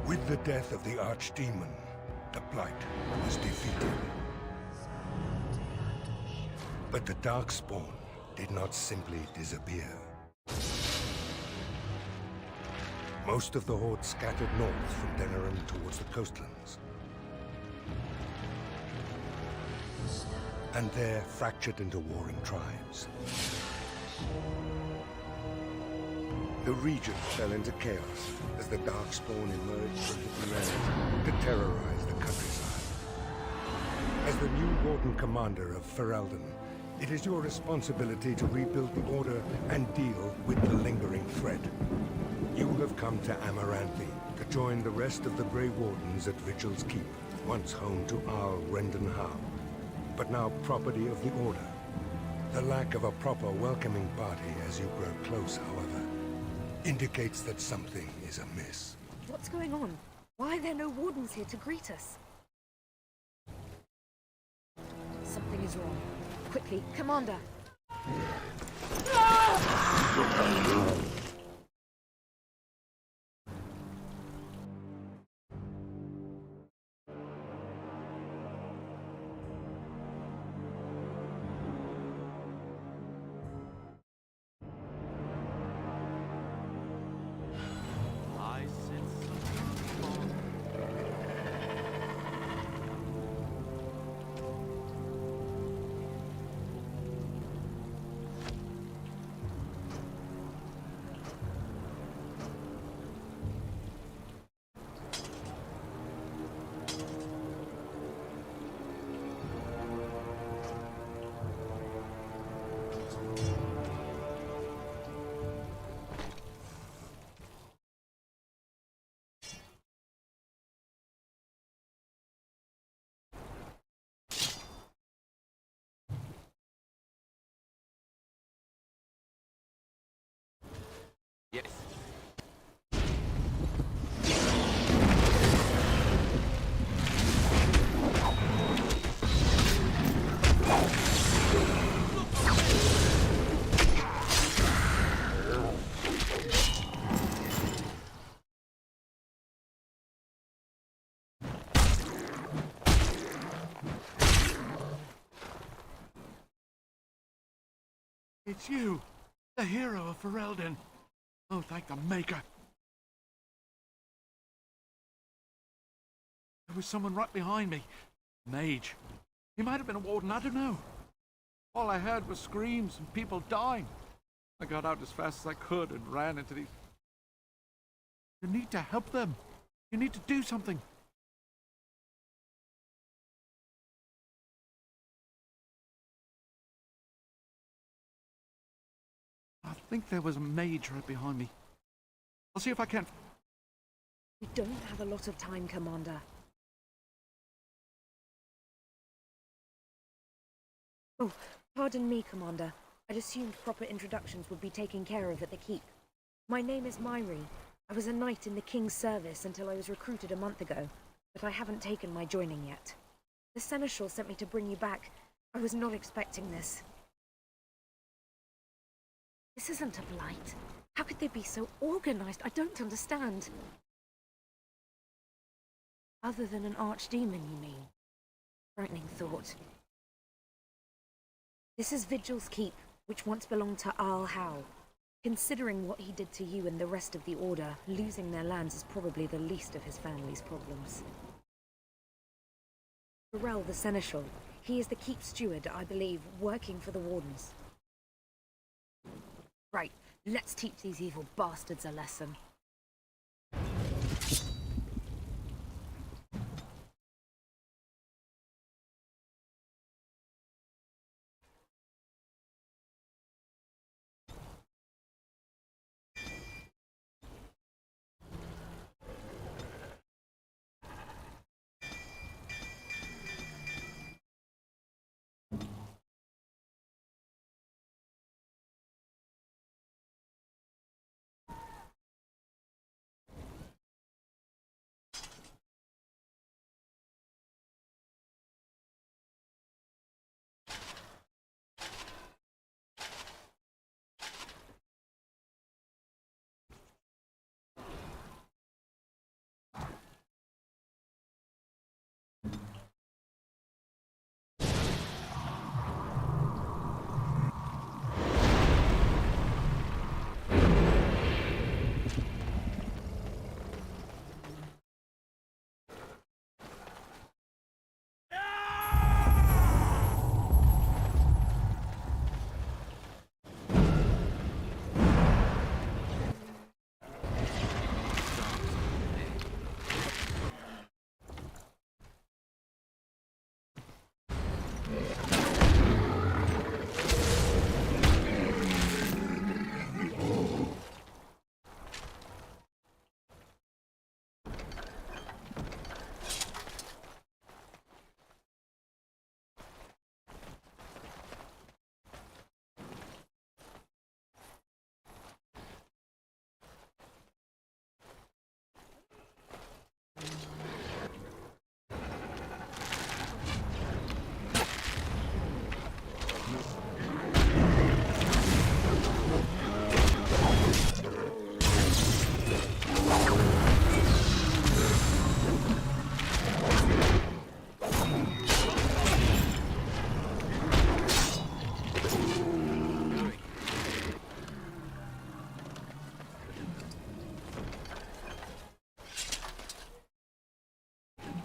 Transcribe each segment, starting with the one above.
With the death of the Archdemon, the Blight was defeated. But the Darkspawn did not simply disappear. Most of the Horde scattered north from Denerim towards the coastlands. And there fractured into warring tribes. The region fell into chaos as the Darkspawn emerged from hidden lands to terrorize the countryside. As the new Warden Commander of Ferelden, it is your responsibility to rebuild the Order and deal with the lingering threat. You have come to Amaranthi to join the rest of the Grey Wardens at Vigil's Keep, once home to Arl Rendenhau, but now property of the Order. The lack of a proper welcoming party as you grow close, however, indicates that something is amiss. What's going on? Why are there no wardens here to greet us? Something is wrong. Quickly, Commander! Yes. It's you, the hero of Ferelden. Oh, thank the Maker. There was someone right behind me. Mage. He might have been a warden, I don't know. All I heard was screams and people dying. I got out as fast as I could and ran into these... You need to help them. You need to do something. I think there was a mage right behind me. I'll see if I can... We don't have a lot of time, Commander. Oh, pardon me, Commander. I'd assumed proper introductions would be taken care of at the Keep. My name is Myri. I was a knight in the King's service until I was recruited a month ago, but I haven't taken my joining yet. The Seneschal sent me to bring you back. I was not expecting this. This isn't a blight. How could they be so organized? I don't understand. Other than an archdemon, you mean? Frightening thought. This is Vigil's Keep, which once belonged to Arl Howe. Considering what he did to you and the rest of the Order, losing their lands is probably the least of his family's problems. Burrell the Seneschal. He is the Keep steward, I believe, working for the Wardens. Right, let's teach these evil bastards a lesson.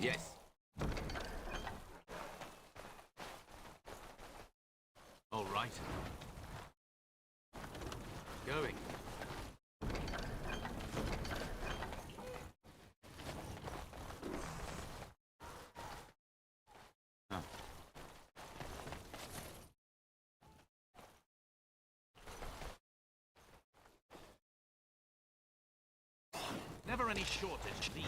Yes. All right. Going. Huh. Never any shortage of these.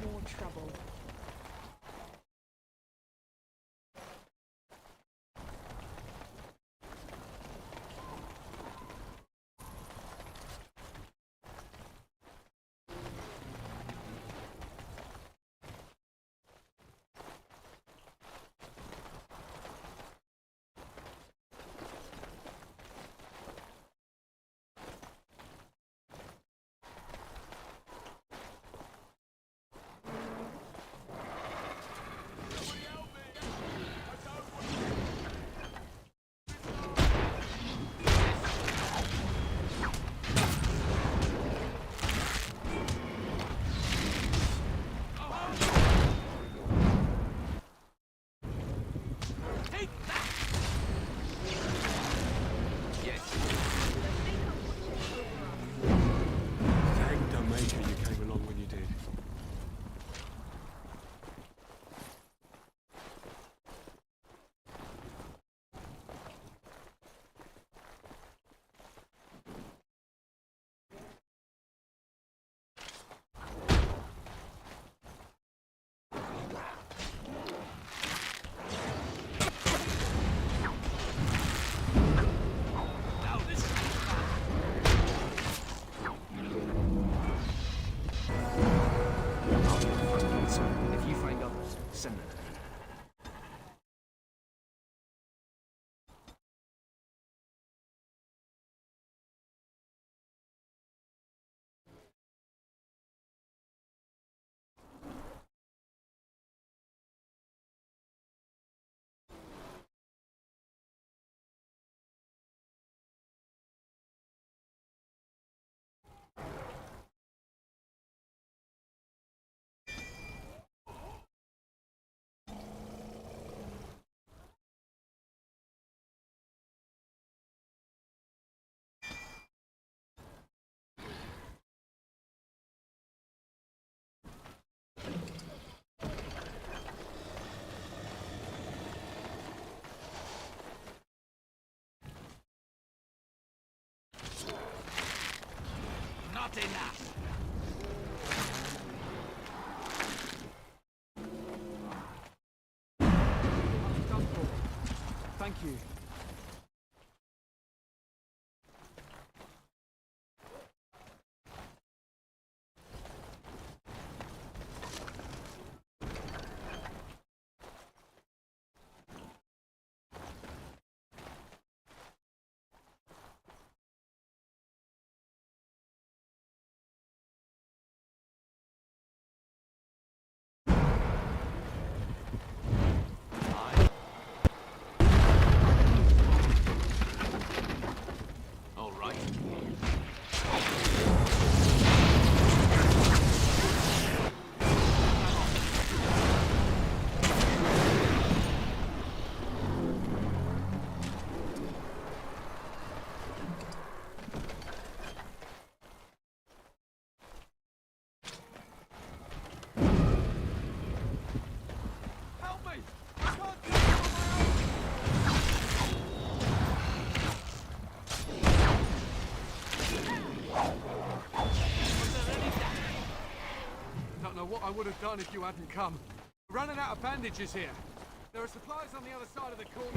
More trouble. Take that! Yes. Thank the Maker you came along when you did. Now this is fun. I'll be the front answer. If you find others, send them to me. Not enough. Done for. Thank you. All right. Help me! I can't do it on my own! Don't know what I would have done if you hadn't come. We're running out of bandages here. There are supplies on the other side of the corner.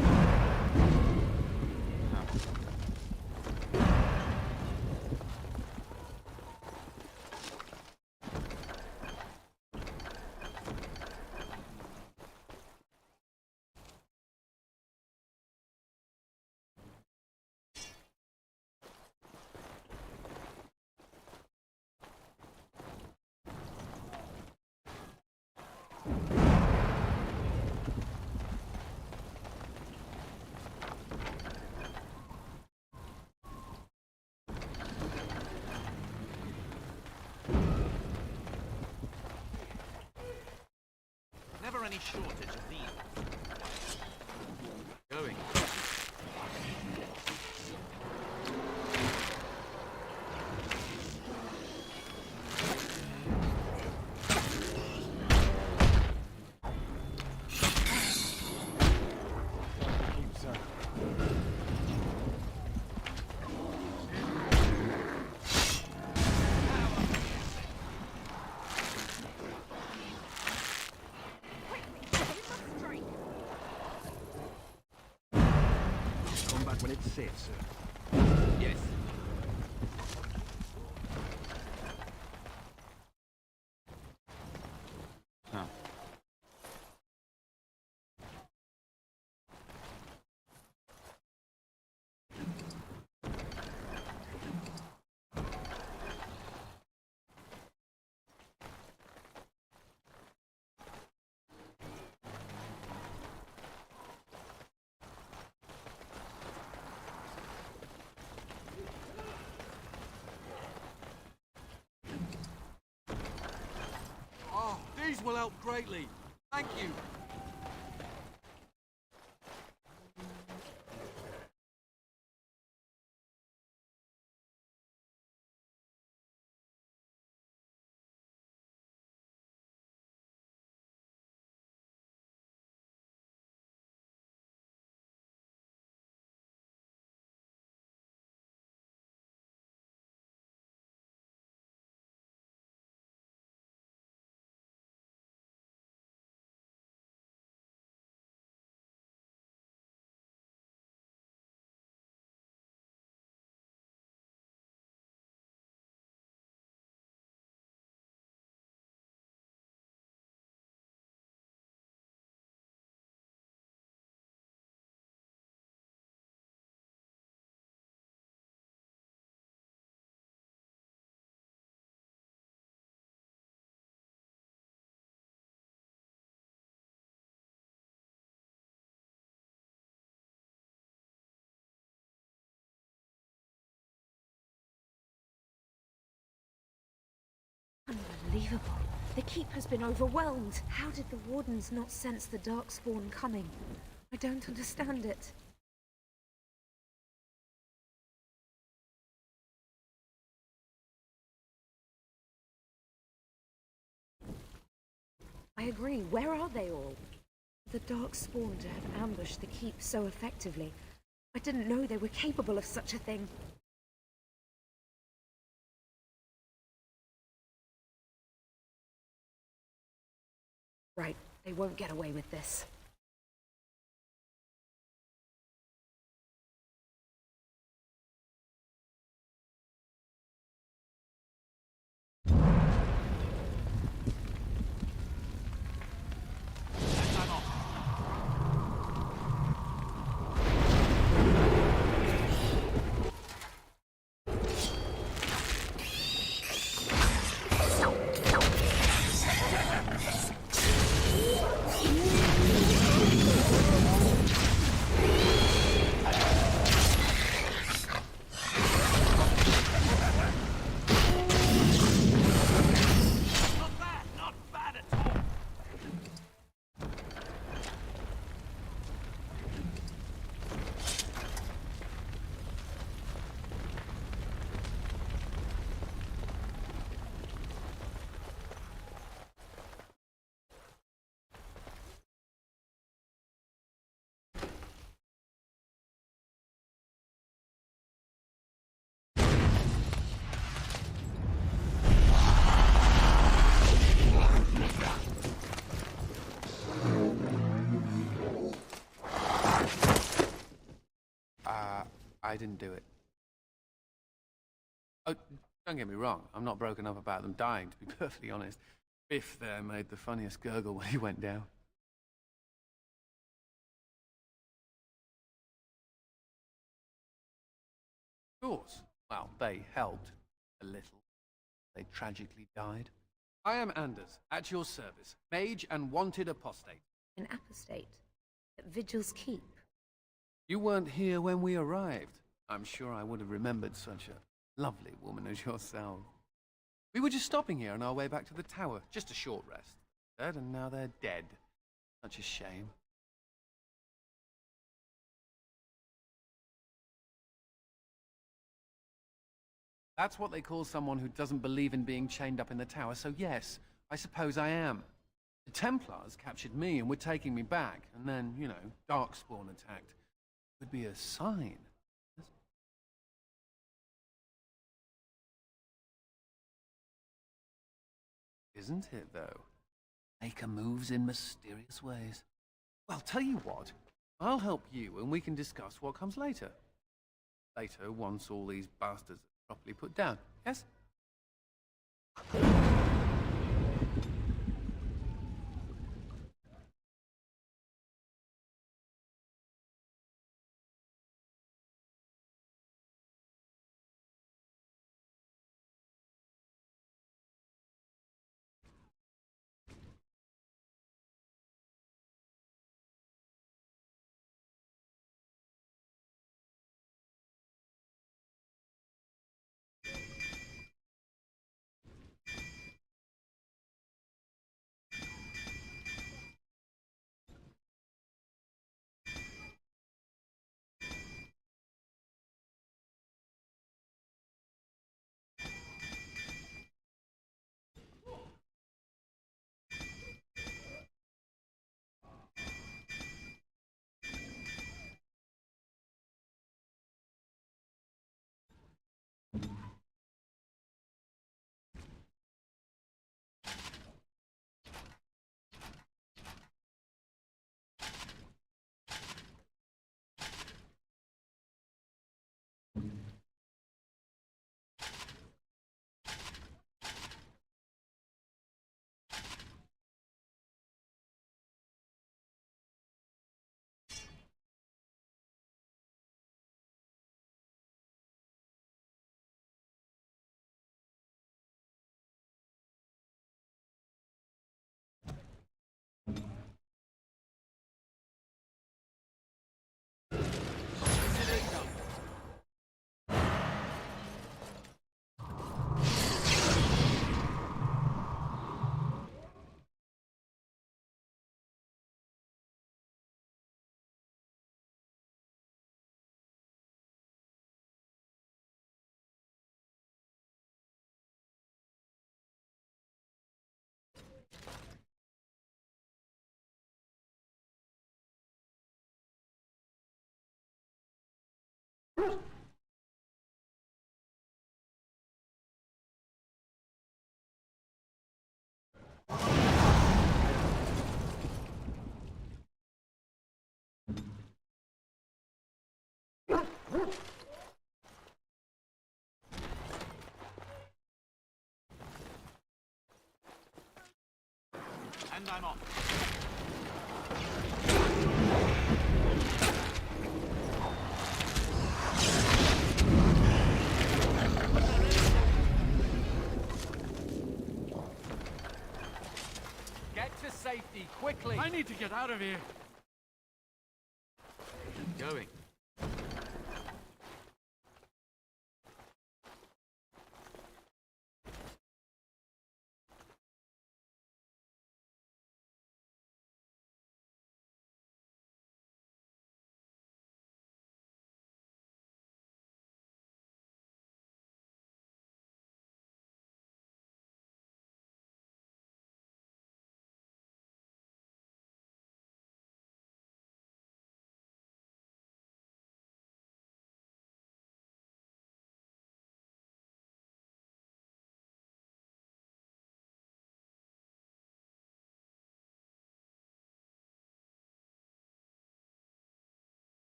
any shortage of these? Going. Keep so. Combat when it's safe, sir. Yes. Huh. Oh, these will help greatly. Thank you. Unbelievable. The keep has been overwhelmed. How did the wardens not sense the darkspawn coming? I don't understand it. I agree. Where are they all? The darkspawn to have ambushed the keep so effectively. I didn't know they were capable of such a thing. Right, they won't get away with this. Not bad at all. I didn't do it. Oh, don't get me wrong. I'm not broken up about them dying, to be perfectly honest. Biff there made the funniest gurgle when he went down. Of course. Well, they helped. A little. They tragically died. I am Anders, at your service. Mage and wanted apostate. An apostate? At Vigil's Keep? You weren't here when we arrived. I'm sure I would have remembered such a lovely woman as yourself. We were just stopping here on our way back to the tower. Just a short rest. Dead, and now they're dead. Such a shame. That's what they call someone who doesn't believe in being chained up in the tower, so yes, I suppose I am. The Templars captured me and were taking me back, and then, you know, Darkspawn attacked. It would be a sign. Isn't it, though? Maker moves in mysterious ways. Well, tell you what, I'll help you and we can discuss what comes later. Later, once all these bastards are properly put down, yes? And I'm off. Get to safety, quickly! I need to get out of here. Going.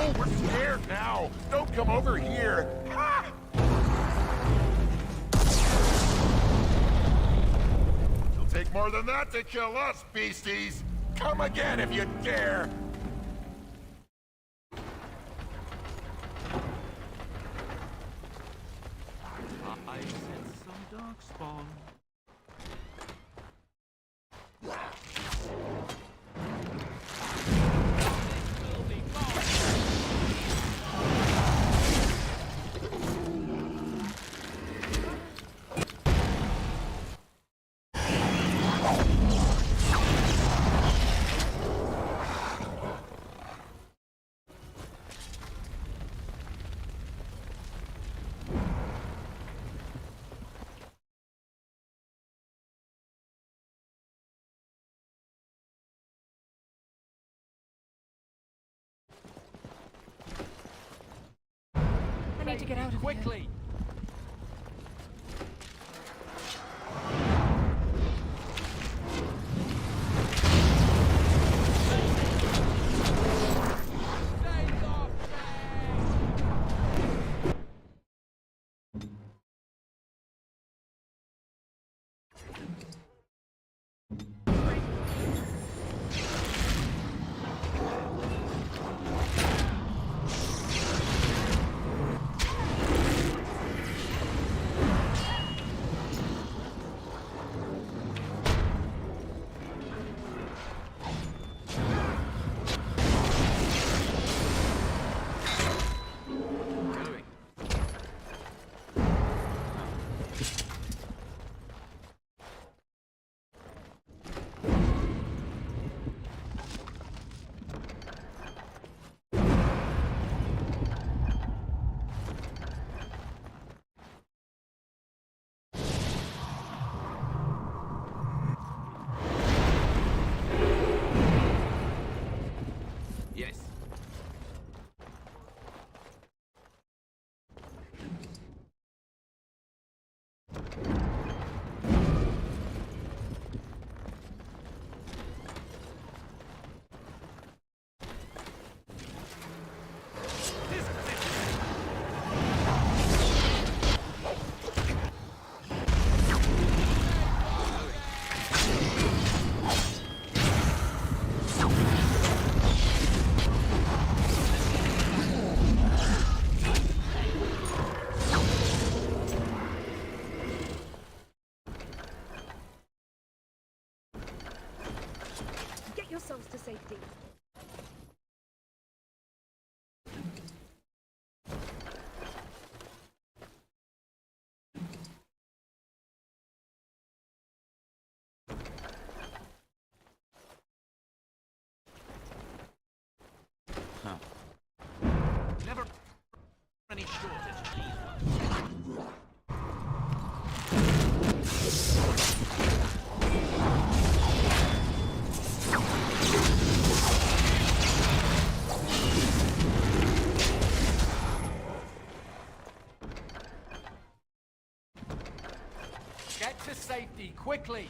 No, we're scared now. Don't come over here. Ha! It'll take more than that to kill us, beasties. Come again if you dare. I sense some darkspawn. I need to get out of here. Quickly! Going. Yes. Get yourselves to safety. Never any shortage. Get to safety, quickly!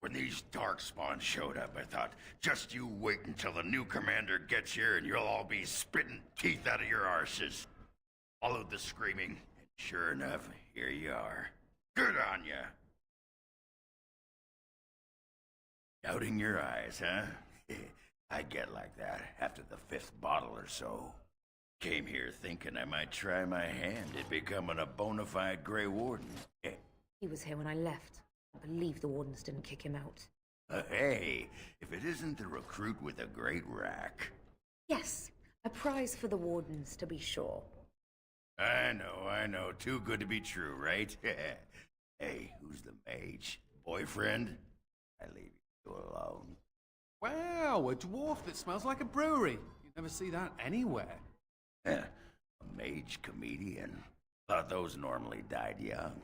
When these Darkspawn showed up, I thought, just you wait until the new commander gets here and you'll all be spitting teeth out of your arses. Followed the screaming, and sure enough, here you are. Good on ya! Doubting your eyes, huh? I get like that after the 5th bottle or so. Came here thinking I might try my hand at becoming a bona fide Grey Warden. He was here when I left. I believe the wardens didn't kick him out. Hey, if it isn't the recruit with a great rack. Yes, a prize for the wardens, to be sure. I know. Too good to be true, right? Hey, who's the mage? Boyfriend? I leave you alone. Wow, a dwarf that smells like a brewery. You never see that anywhere. A mage comedian. Thought those normally died young.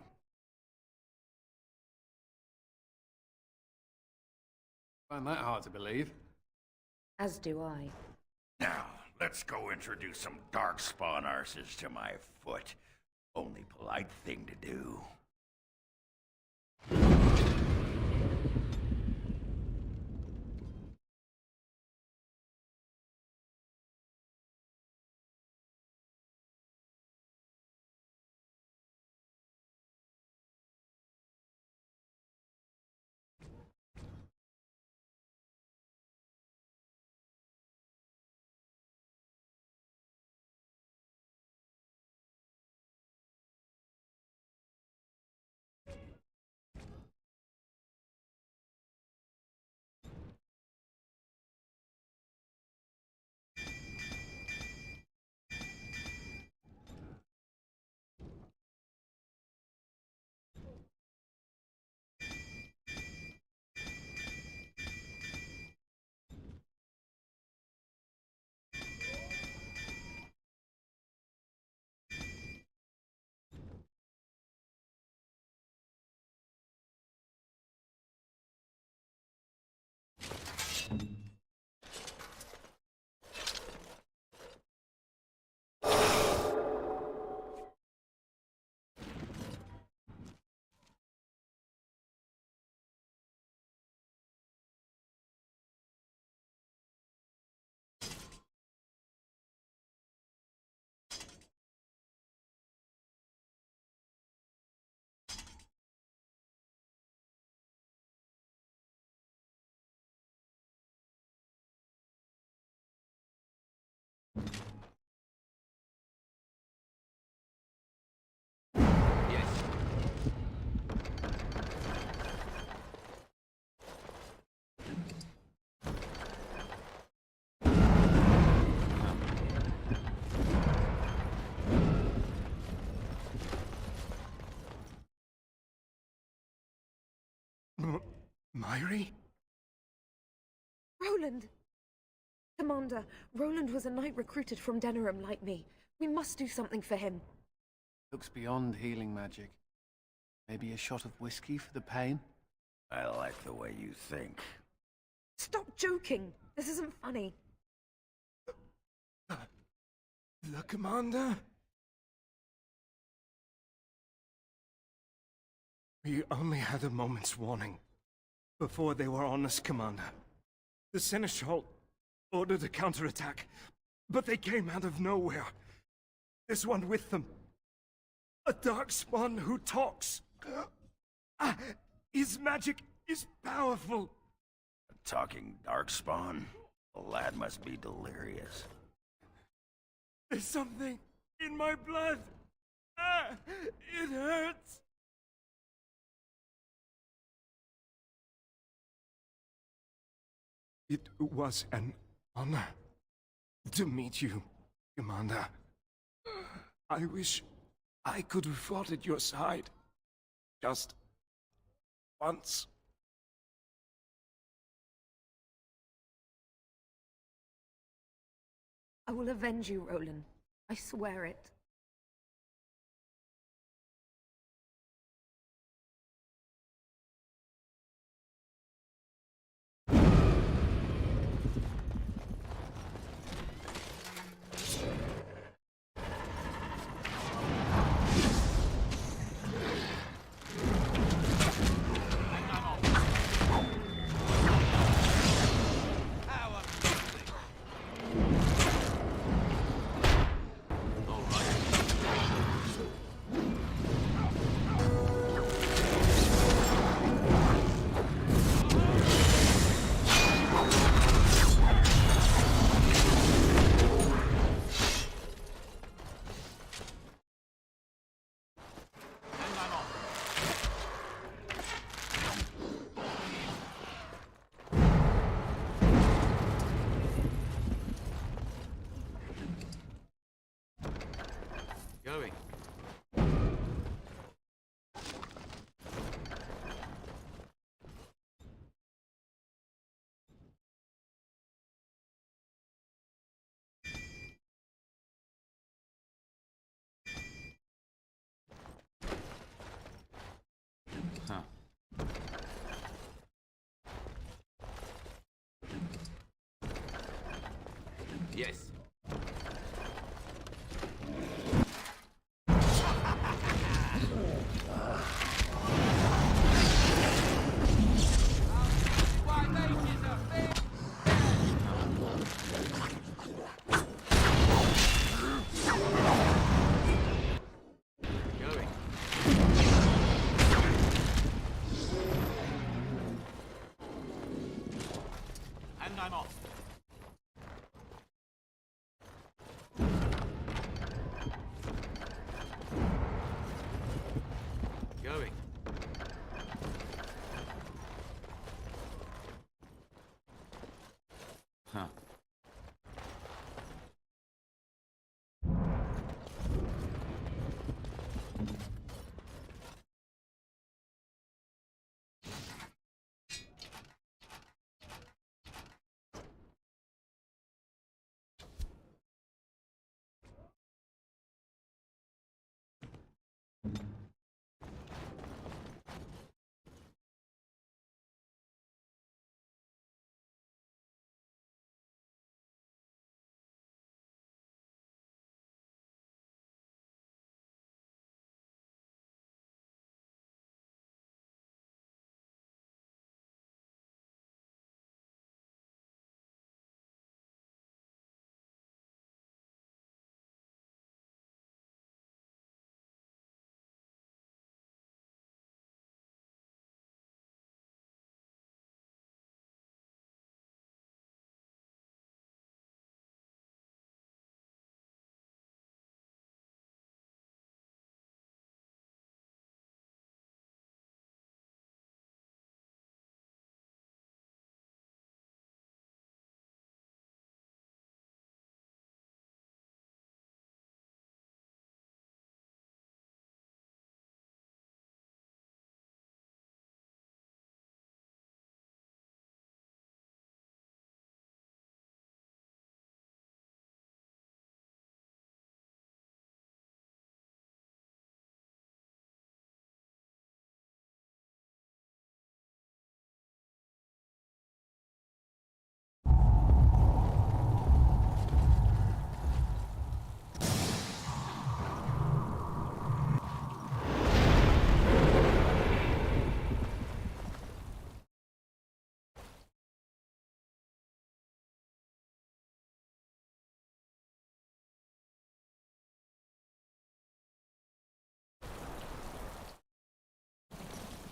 Find that hard to believe. As do I. Now, let's go introduce some Darkspawn arses to my foot. Only polite thing to do. Myri? Roland! Commander, Roland was a knight recruited from Denerim like me. We must do something for him. Looks beyond healing magic. Maybe a shot of whiskey for the pain? I like the way you think. Stop joking! This isn't funny. The commander? We only had a moment's warning before they were on us, Commander. The Seneschal ordered a counterattack, but they came out of nowhere. There's one with them. A Darkspawn who talks. His magic is powerful. A talking Darkspawn? The lad must be delirious. There's something in my blood. It hurts. It was an honor to meet you, Commander. I wish I could have fought at your side. Just once. I will avenge you, Roland. I swear it. Yes. Going. And I'm off. Going. Huh.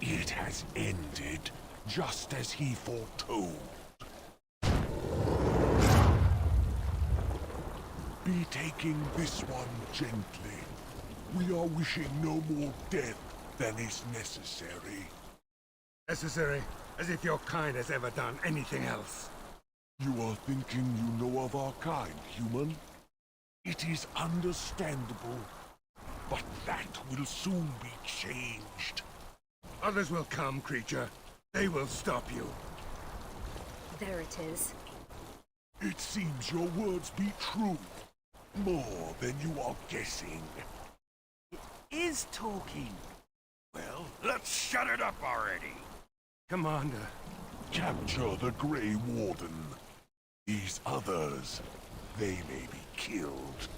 It has ended, just as he foretold. Be taking this one gently. We are wishing no more death than is necessary. Necessary? As if your kind has ever done anything else. You are thinking you know of our kind, human? It is understandable, but that will soon be changed. Others will come, creature. They will stop you. There it is. It seems your words be true. More than you are guessing. Is talking. Well, let's shut it up already. Commander. Capture the Grey Warden. These others, they may be killed.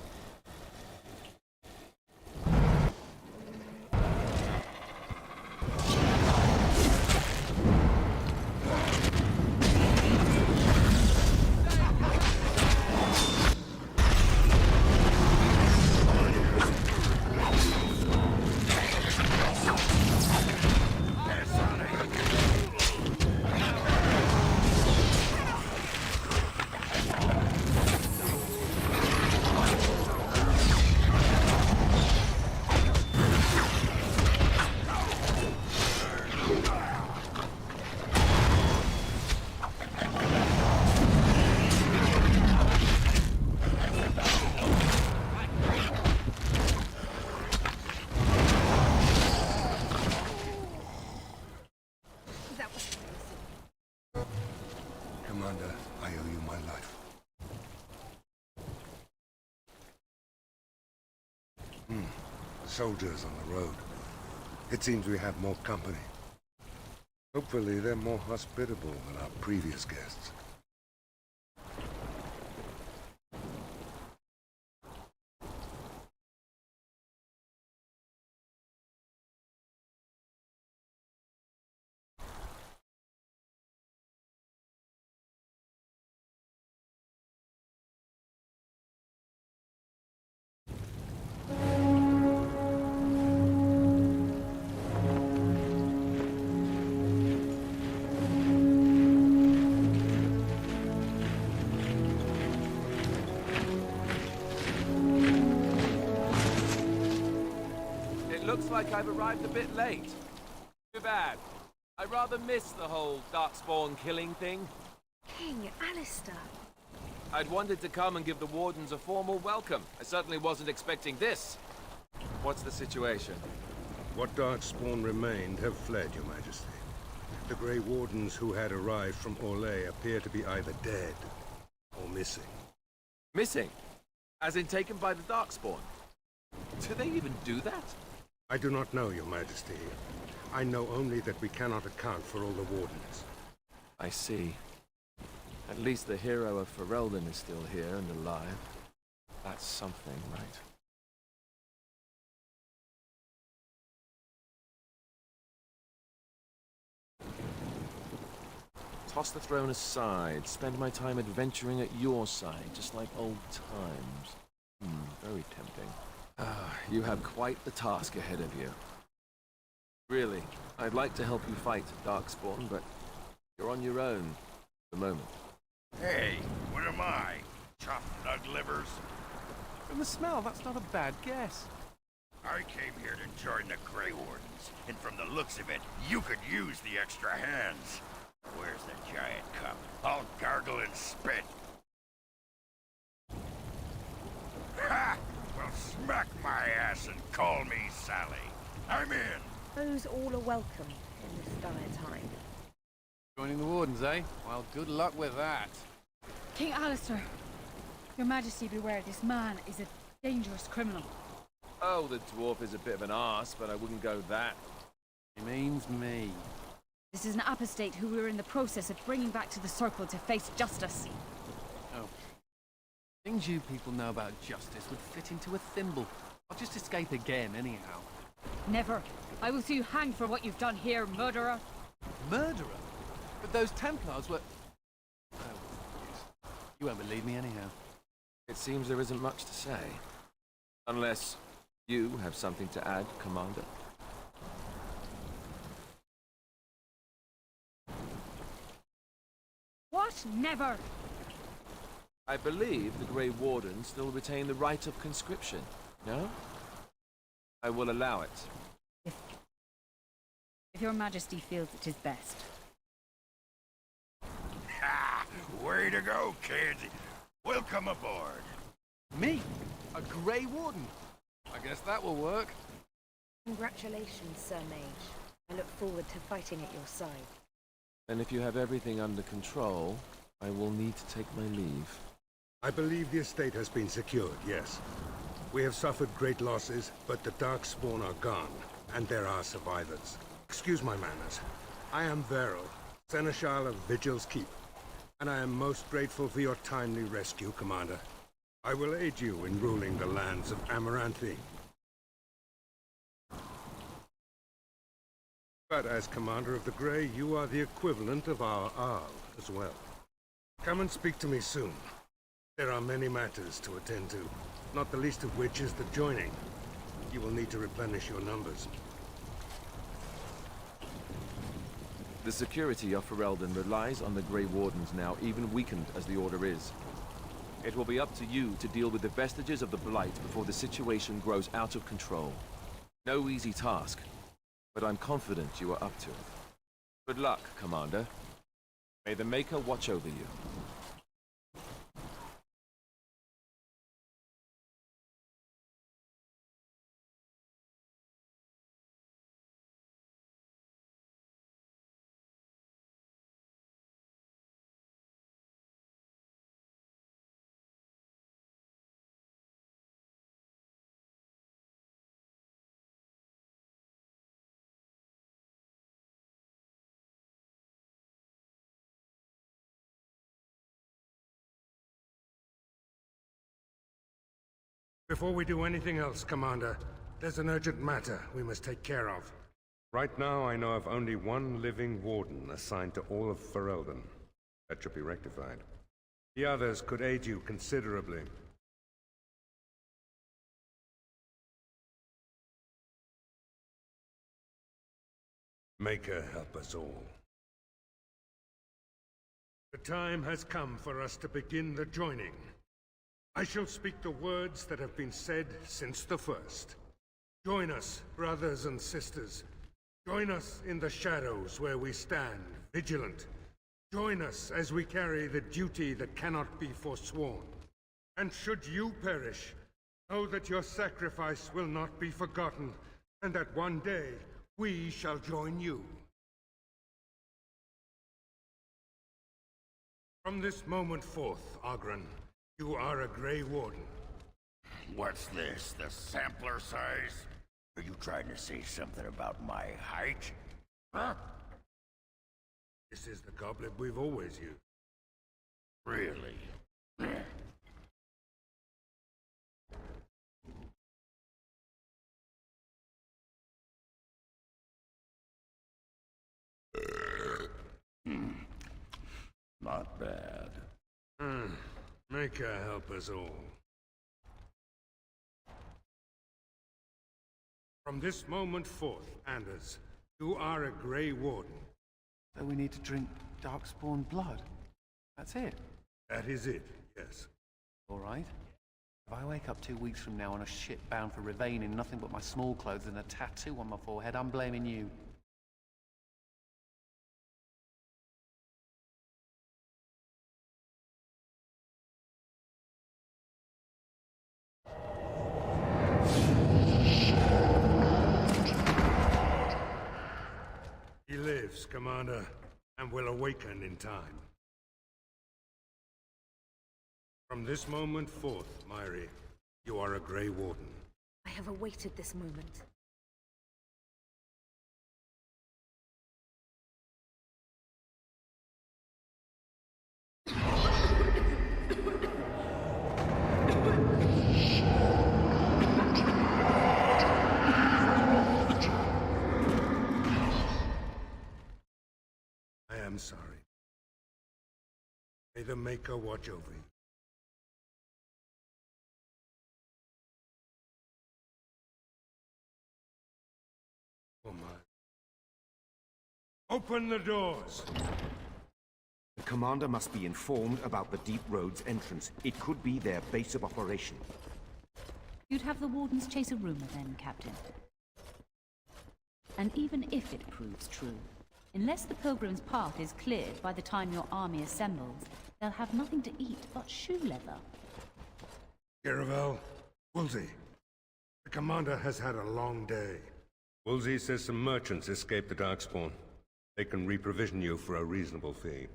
Commander, I owe you my life. Soldiers on the road. It seems we have more company. Hopefully they're more hospitable than our previous guests. like I've arrived a bit late. Too bad. I rather miss the whole darkspawn killing thing. King Alistair. I'd wanted to come and give the Wardens a formal welcome. I certainly wasn't expecting this. What's the situation? What darkspawn remained have fled, Your Majesty. The Grey Wardens who had arrived from Orlais appear to be either dead or missing. Missing? As in taken by the darkspawn? Do they even do that? I do not know, Your Majesty. I know only that we cannot account for all the Wardens. I see. At least the hero of Ferelden is still here and alive. That's something, right? Toss the throne aside, spend my time adventuring at your side, just like old times. Very tempting. You have quite the task ahead of you. Really, I'd like to help you fight Darkspawn, but you're on your own at the moment. Hey, what am I? Chopped nug livers? From the smell, that's not a bad guess. I came here to join the Grey Wardens, and from the looks of it, you could use the extra hands. Where's the giant cup? I'll gargle and spit. Ha! Well, smack my ass and call me Sally. I'm in. Those all are welcome in this dire time. Joining the Wardens, eh? Well, good luck with that. King Alistair, Your Majesty beware, this man is a dangerous criminal. Oh, the dwarf is a bit of an arse, but I wouldn't go that. He means me. This is an apostate who we're in the process of bringing back to the Circle to face justice. Oh. Things you people know about justice would fit into a thimble. I'll just escape again, anyhow. Never. I will see you hanged for what you've done here, murderer. Murderer? But those Templars were... Oh, you won't believe me anyhow. It seems there isn't much to say. Unless you have something to add, Commander. What? Never! I believe the Grey Wardens still retain the right of conscription, no? I will allow it. If Your Majesty feels it is best. Ha! Way to go, kid. Welcome aboard. Me? A Grey Warden? I guess that will work. Congratulations, Sir Mage. I look forward to fighting at your side. And if you have everything under control, I will need to take my leave. I believe the estate has been secured, yes. We have suffered great losses, but the Darkspawn are gone, and there are survivors. Excuse my manners. I am Veril, Seneschal of Vigil's Keep, and I am most grateful for your timely rescue, Commander. I will aid you in ruling the lands of Amaranthi. But as Commander of the Grey, you are the equivalent of our Arl as well. Come and speak to me soon. There are many matters to attend to, not the least of which is the joining. You will need to replenish your numbers. The security of Ferelden relies on the Grey Wardens now, even weakened as the Order is. It will be up to you to deal with the vestiges of the Blight before the situation grows out of control. No easy task, but I'm confident you are up to it. Good luck, Commander. May the Maker watch over you. Before we do anything else, Commander, there's an urgent matter we must take care of. Right now, I know of only one living warden assigned to all of Ferelden. That should be rectified. The others could aid you considerably. Maker help us all. The time has come for us to begin the joining. I shall speak the words that have been said since the first. Join us, brothers and sisters. Join us in the shadows where we stand, vigilant. Join us as we carry the duty that cannot be forsworn. And should you perish, know that your sacrifice will not be forgotten, and that one day we shall join you. From this moment forth, Ogren, you are a Grey Warden. What's this, the sampler size? Are you trying to say something about my height? Huh? This is the goblet we've always used. Really? Not bad. Make her help us all. From this moment forth, Anders, you are a Grey Warden. So we need to drink Darkspawn blood? That's it? That is it, yes. All right. If I wake up 2 weeks from now on a ship bound for Rivain in nothing but my small clothes and a tattoo on my forehead, I'm blaming you. He lives, Commander, and will awaken in time. From this moment forth, Myri, you are a Grey Warden. I have awaited this moment. I am sorry. May the Maker watch over you. Oh my. Open the doors! The commander must be informed about the Deep Road's entrance. It could be their base of operation. You'd have the Wardens chase a rumor then, Captain. And even if it proves true, unless the Pilgrim's path is cleared by the time your army assembles, they'll have nothing to eat but shoe leather. Caravel, Woolsey. The commander has had a long day. Woolsey says some merchants escaped the Darkspawn. They can reprovision you for a reasonable fee.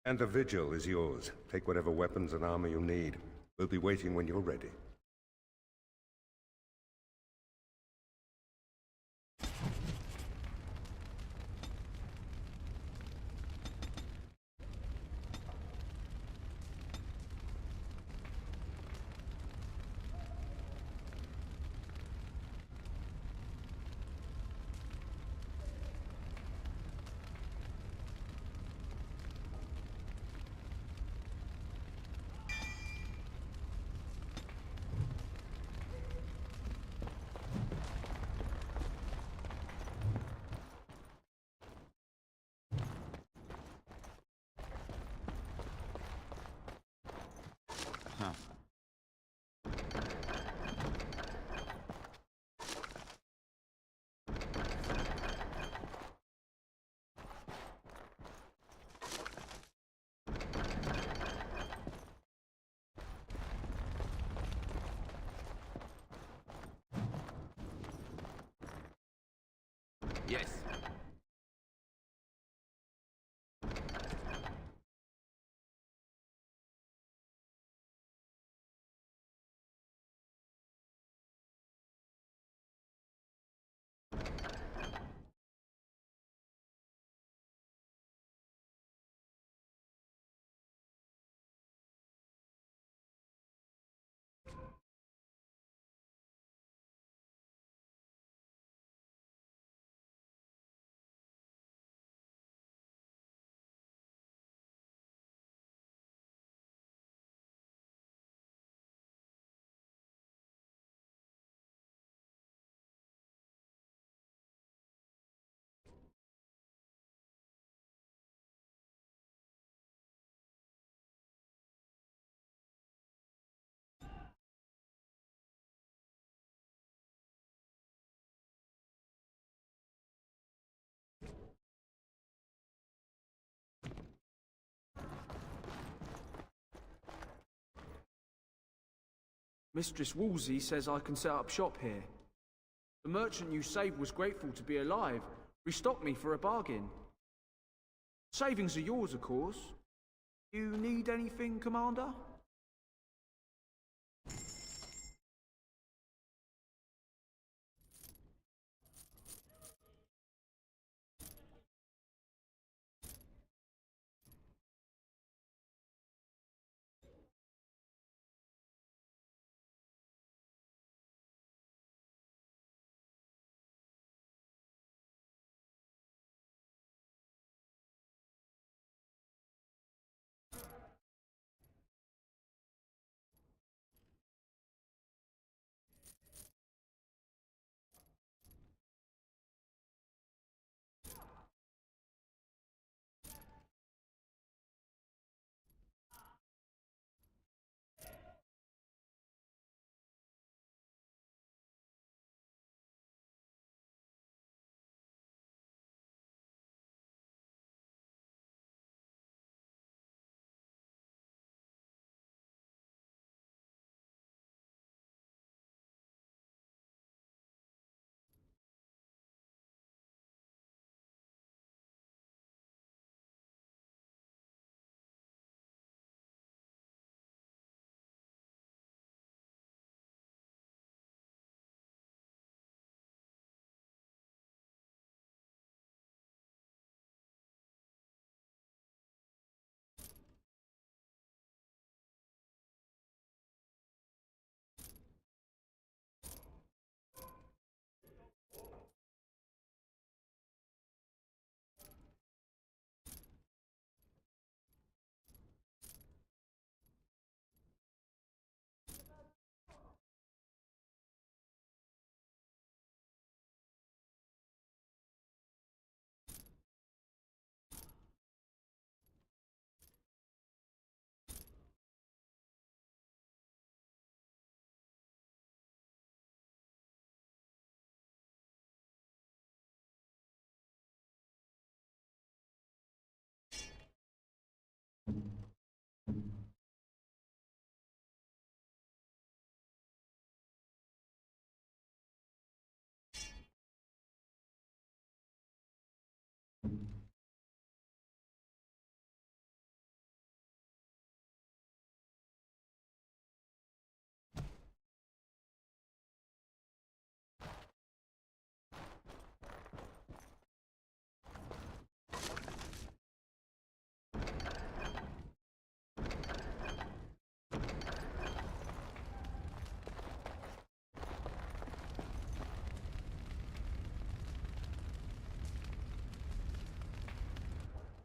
And the vigil is yours. Take whatever weapons and armor you need. We'll be waiting when you're ready. Yes. Mistress Wolsey says I can set up shop here. The merchant you saved was grateful to be alive, restocked me for a bargain. Savings are yours, of course. You need anything, Commander?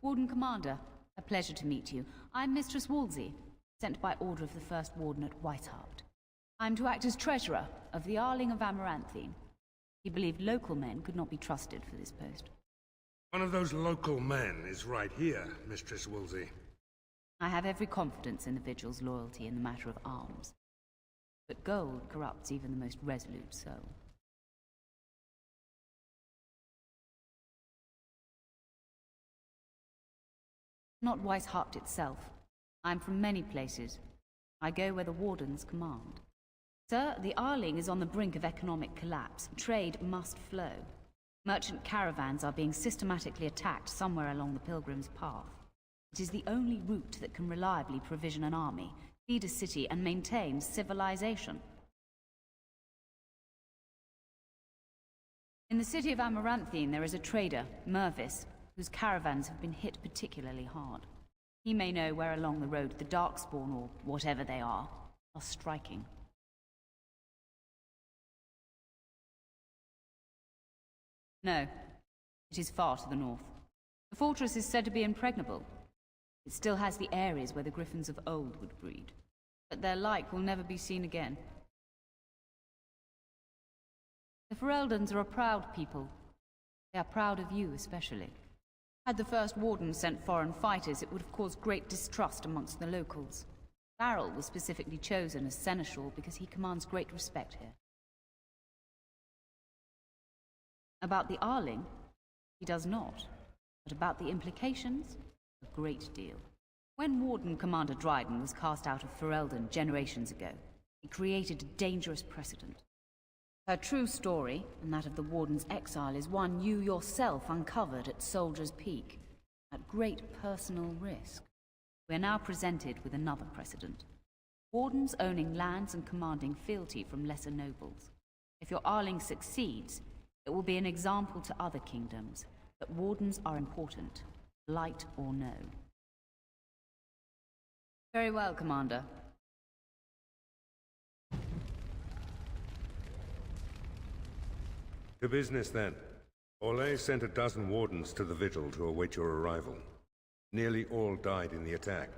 Warden Commander, a pleasure to meet you. I'm Mistress Wolsey, sent by order of the First Warden at Whitehart. I'm to act as treasurer of the Arling of Amaranthine. He believed local men could not be trusted for this post. One of those local men is right here, Mistress Wolsey. I have every confidence in the Vigil's loyalty in the matter of arms. But gold corrupts even the most resolute soul. Not Whitehart itself. I'm from many places. I go where the Wardens command. Sir, the Arling is on the brink of economic collapse. Trade must flow. Merchant caravans are being systematically attacked somewhere along the Pilgrim's Path. It is the only route that can reliably provision an army, feed a city, and maintain civilization. In the city of Amaranthine, there is a trader, Mervis, whose caravans have been hit particularly hard. He may know where along the road the Darkspawn, or whatever they are striking. No, it is far to the north. The fortress is said to be impregnable. It still has the areas where the griffins of old would breed, but their like will never be seen again. The Fereldans are a proud people. They are proud of you especially. Had the First Warden sent foreign fighters, it would have caused great distrust amongst the locals. Farrell was specifically chosen as seneschal because he commands great respect here. About the Arling, he does not. But about the implications, a great deal. When Warden Commander Dryden was cast out of Ferelden generations ago, It created a dangerous precedent. Her true story, and that of the Warden's exile, is one you yourself uncovered at Soldier's Peak, at great personal risk. We are now presented with another precedent. Wardens owning lands and commanding fealty from lesser nobles. If your Arling succeeds, it will be an example to other kingdoms that Wardens are important, light or no. Very well, Commander. To business, then. Orlais sent a dozen wardens to the vigil to await your arrival. Nearly all died in the attack,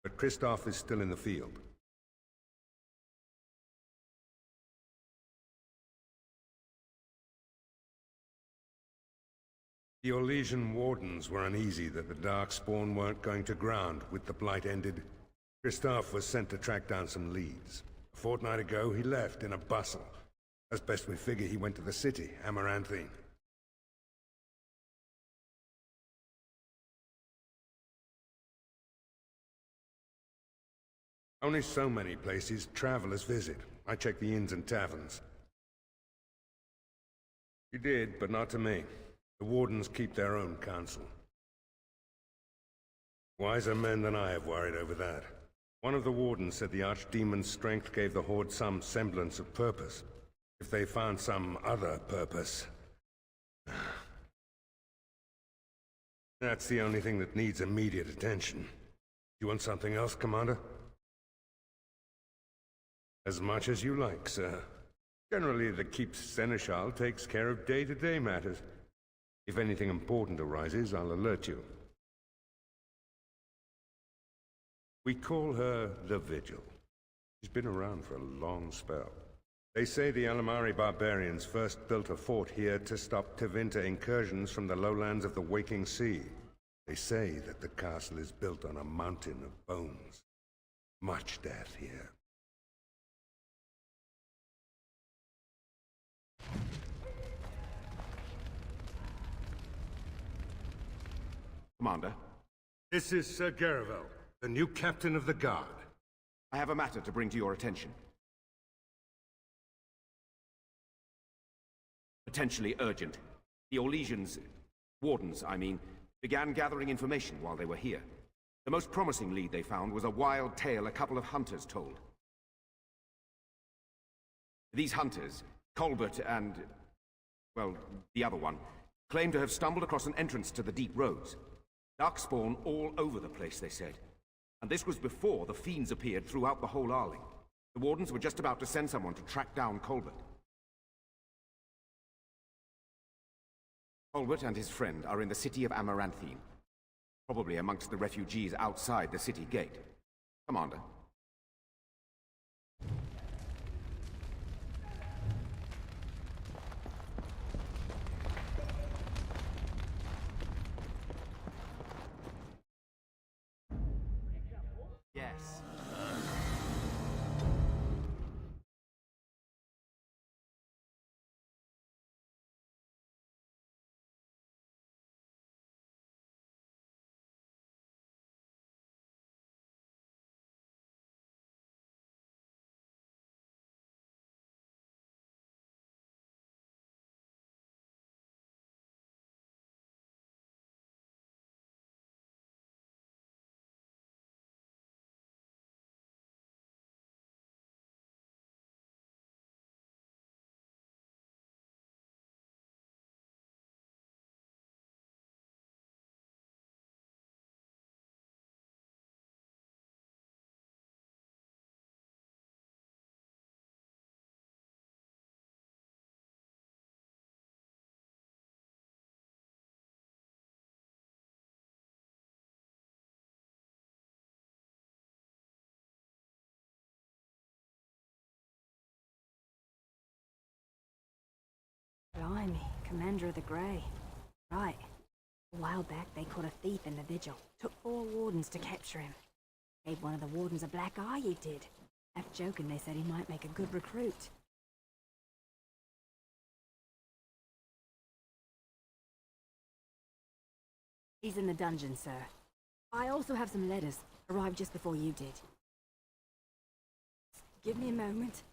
but Kristoff is still in the field. The Orlesian wardens were uneasy that the Darkspawn weren't going to ground with the Blight ended. Kristoff was sent to track down some leads. A fortnight ago, he left in a bustle. As best we figure, he went to the city, Amaranthine. Only so many places travelers visit. I check the inns and taverns. He did, but not to me. The wardens keep their own counsel. Wiser men than I have worried over that. One of the wardens said the archdemon's strength gave the Horde some semblance of purpose. If they found some other purpose... That's the only thing that needs immediate attention. You want something else, Commander? As much as you like, sir. Generally, the Keep's Seneschal takes care of day-to-day matters. If anything important arises, I'll alert you. We call her the Vigil. She's been around for a long spell. They say the Alamari barbarians first built a fort here to stop Tevinter incursions from the lowlands of the Waking Sea. They say that the castle is built on a mountain of bones. Much death here. Commander? This is Sir Garavel, the new captain of the guard. I have a matter to bring to your attention. Potentially urgent. The Orlesians, wardens, I mean, began gathering information while they were here. The most promising lead they found was a wild tale a couple of hunters told. These hunters, Colbert and, well, the other one, claimed to have stumbled across an entrance to the deep roads. Darkspawn all over the place, they said. And this was before the fiends appeared throughout the whole Arling. The wardens were just about to send someone to track down Colbert. Colbert and his friend are in the city of Amaranthine, probably amongst the refugees outside the city gate. Commander. Yes. Blimey, Commander of the Grey. Right. A while back, they caught a thief in the Vigil. Took 4 wardens to capture him. Gave one of the wardens a black eye, he did. Half joking, they said he might make a good recruit. He's in the dungeon, sir. I also have some letters. Arrived just before you did. Give me a moment.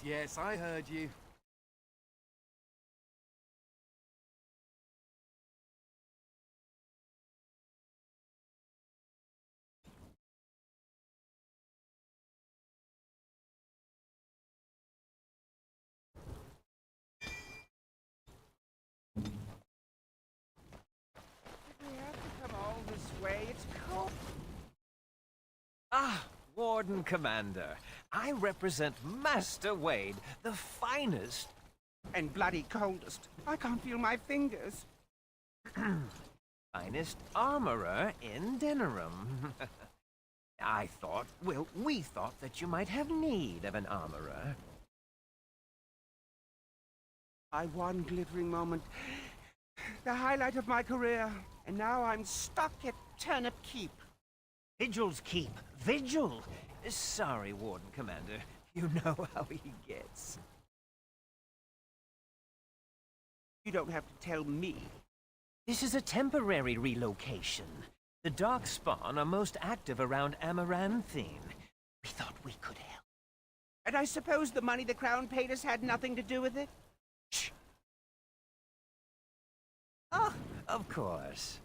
Yes, I heard you. We have to come all this way. It's cold. Ah, Warden Commander. I represent Master Wade, the finest... And bloody coldest. I can't feel my fingers. finest armorer in Denerim. I thought, well, we thought that you might have need of an armorer. By one glittering moment, the highlight of my career, and now I'm stuck at Turnip Keep. Vigil's Keep. Vigil! Sorry, Warden Commander. You know how he gets. You don't have to tell me. This is a temporary relocation. The Darkspawn are most active around Amaranthine. We thought we could help. And I suppose the money the Crown paid us had nothing to do with it? Shh! Oh, of course.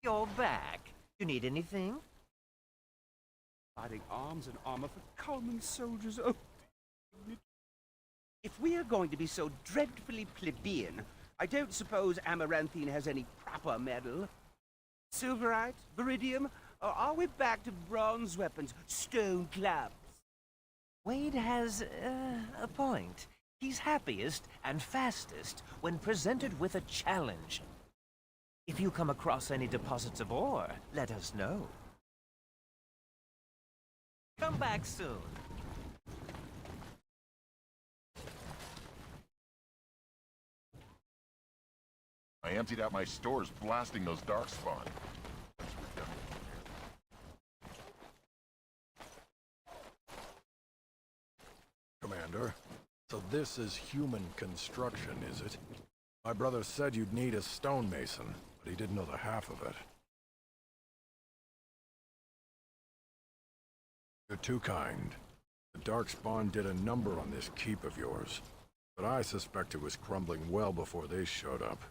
You're back. You need anything? Fighting arms and armor for common soldiers. Oh, if we are going to be so dreadfully plebeian, I don't suppose Amaranthine has any proper metal. Silverite? Viridium? Or are we back to bronze weapons, stone clubs? Wade has a point. He's happiest and fastest when presented with a challenge. If you come across any deposits of ore, let us know. Come back soon. I emptied out my stores blasting those darkspawn. Commander, so this is human construction, is it? My brother said you'd need a stonemason, but he didn't know the half of it. You're too kind. The Darkspawn did a number on this keep of yours, but I suspect it was crumbling well before they showed up.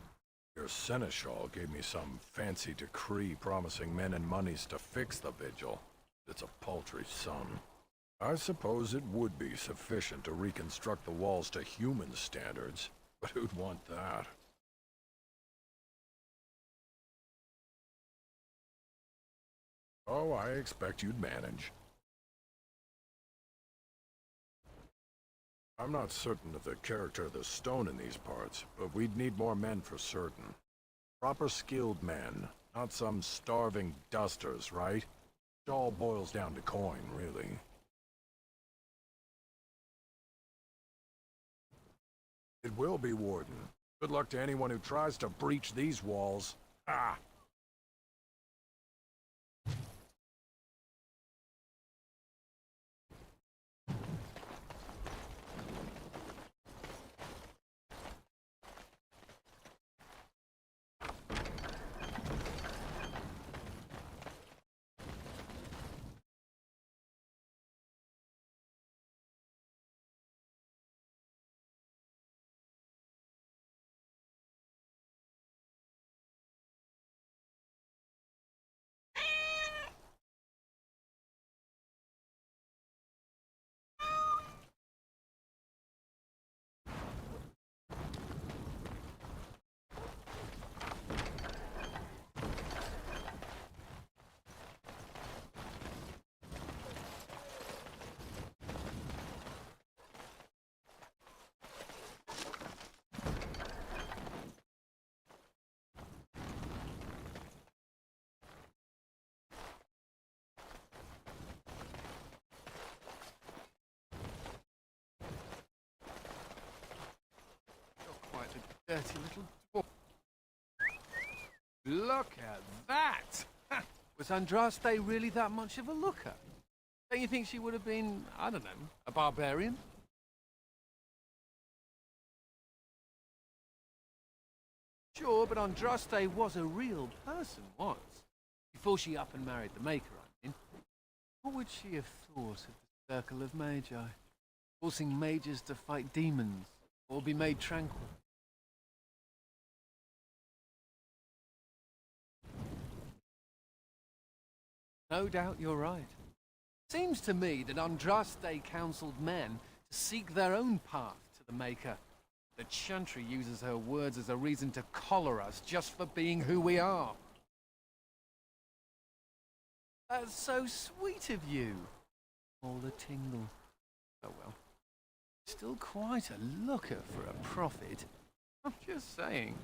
Your seneschal gave me some fancy decree promising men and monies to fix the vigil. It's a paltry sum. I suppose it would be sufficient to reconstruct the walls to human standards, but who'd want that? Oh, I expect you'd manage. I'm not certain of the character of the stone in these parts, but we'd need more men for certain. Proper skilled men, not some starving dusters, right? It all boils down to coin, really. It will be, Warden. Good luck to anyone who tries to breach these walls. Ah! Dirty little dwarf. Look at that! Was Andraste really that much of a looker? Don't you think she would have been, I don't know, a barbarian? Sure, but Andraste was a real person once. Before she up and married the Maker, I mean. What would she have thought of the Circle of Magi? Forcing mages to fight demons, or be made tranquil? No doubt you're right. Seems to me that Andraste counseled men to seek their own path to the Maker. The Chantry uses her words as a reason to collar us just for being who we are. That's so sweet of you. All a tingle. Oh well. Still quite a looker for a prophet. I'm just saying.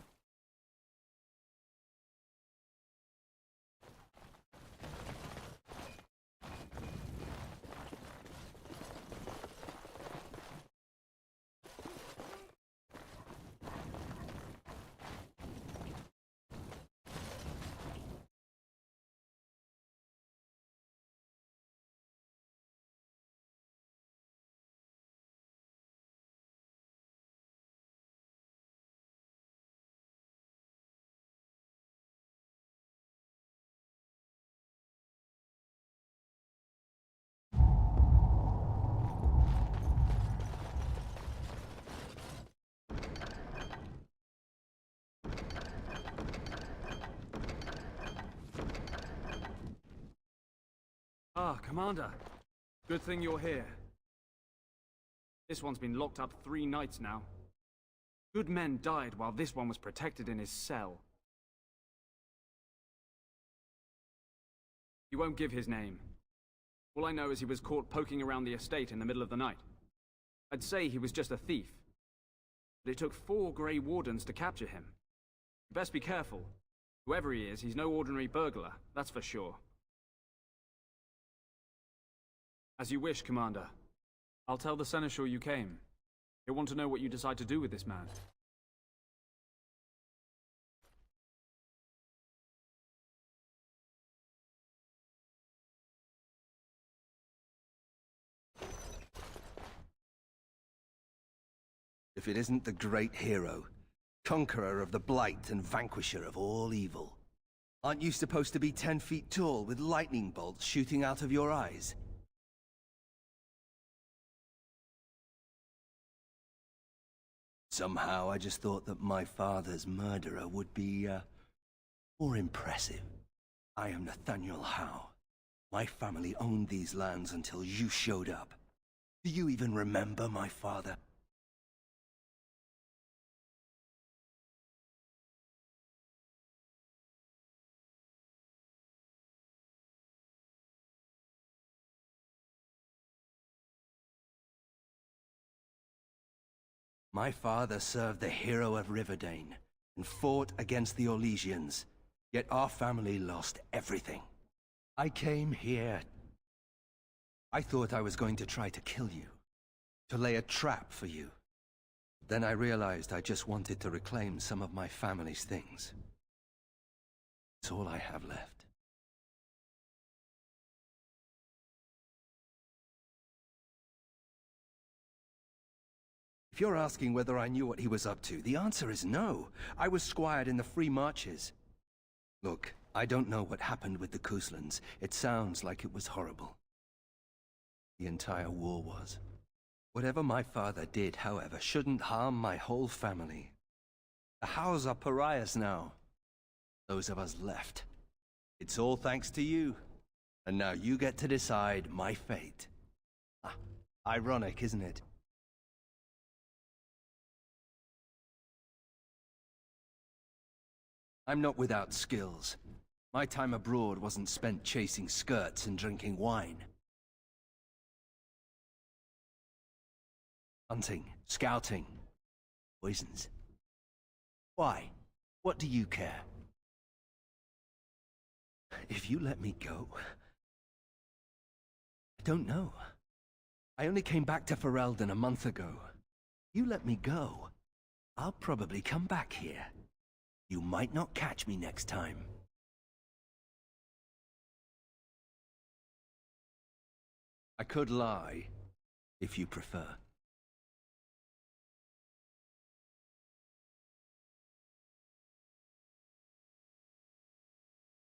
Ah, Commander. Good thing you're here. This one's been locked up 3 nights now. Good men died while this one was protected in his cell. He won't give his name. All I know is he was caught poking around the estate in the middle of the night. I'd say he was just a thief. But it took 4 Grey Wardens to capture him. You best be careful. Whoever he is, he's no ordinary burglar, that's for sure. As you wish, Commander. I'll tell the Seneschal you came. He'll want to know what you decide to do with this man. If it isn't the great hero, conqueror of the Blight and vanquisher of all evil. Aren't you supposed to be 10 feet tall with lightning bolts shooting out of your eyes? Somehow I just thought that my father's murderer would be, more impressive. I am Nathaniel Howe. My family owned these lands until you showed up. Do you even remember my father? My father served the hero of Riverdane and fought against the Orlesians, yet our family lost everything. I came here. I thought I was going to try to kill you, to lay a trap for you. Then I realized I just wanted to reclaim some of my family's things. It's all I have left. If you're asking whether I knew what he was up to, the answer is no. I was squired in the Free Marches. Look, I don't know what happened with the Kuslans. It sounds like it was horrible. The entire war was. Whatever my father did, however, shouldn't harm my whole family. The Howes are pariahs now. Those of us left. It's all thanks to you. And now you get to decide my fate. Ah, ironic, isn't it? I'm not without skills. My time abroad wasn't spent chasing skirts and drinking wine. Hunting, scouting, poisons. Why? What do you care? If you let me go... I don't know. I only came back to Ferelden a month ago. You let me go. I'll probably come back here. You might not catch me next time. I could lie, if you prefer.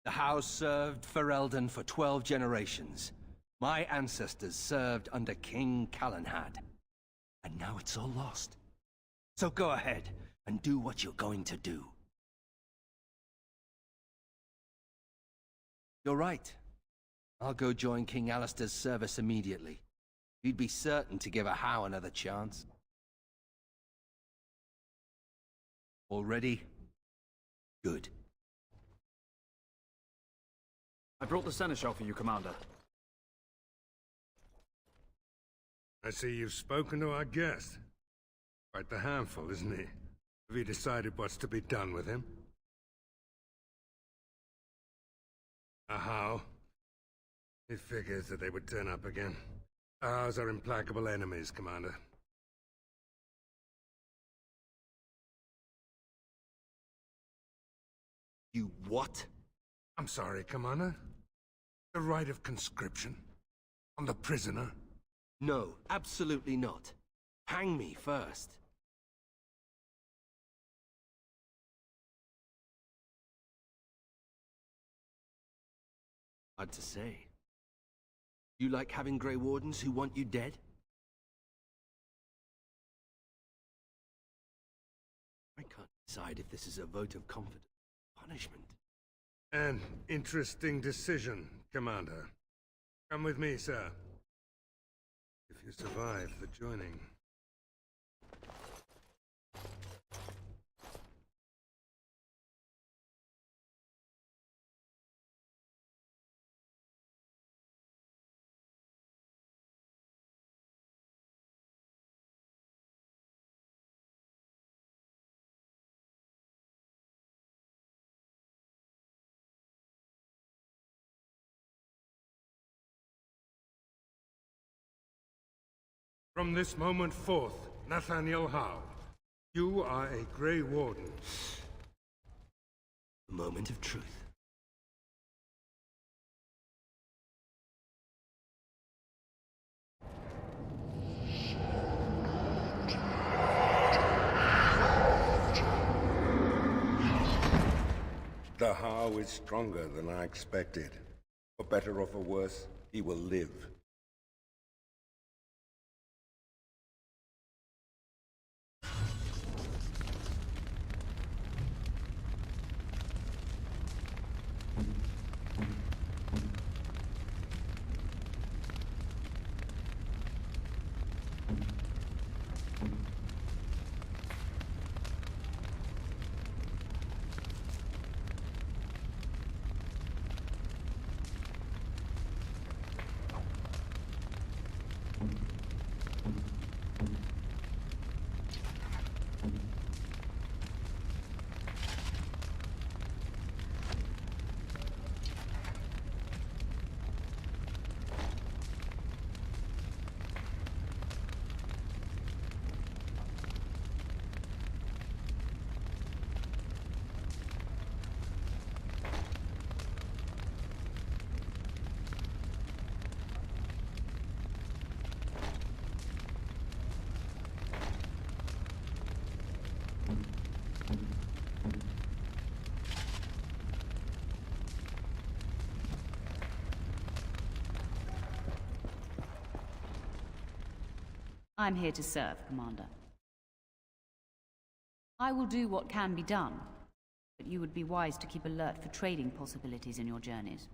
The house served Ferelden for 12 generations. My ancestors served under King Calenhad. And now it's all lost. So go ahead and do what you're going to do. You're right. I'll go join King Alistair's service immediately. He'd be certain to give a Howe another chance. All ready? Good. I brought the seneschal for you, Commander. I see you've spoken to our guest. Quite the handful, isn't he? Have you decided what's to be done with him? How? It figures that they would turn up again. Ours are implacable enemies, Commander. You what? I'm sorry, Commander. The right of conscription? On the prisoner? No, absolutely not. Hang me first. Hard to say. You like having Grey Wardens who want you dead? I can't decide if this is a vote of confidence or punishment. An interesting decision, Commander. Come with me, sir. If you survive the joining. From this moment forth, Nathaniel Howe, you are a Grey Warden. A moment of truth. The Howe is stronger than I expected. For better or for worse, he will live. I'm here to serve, Commander. I will do what can be done, but you would be wise to keep alert for trading possibilities in your journeys.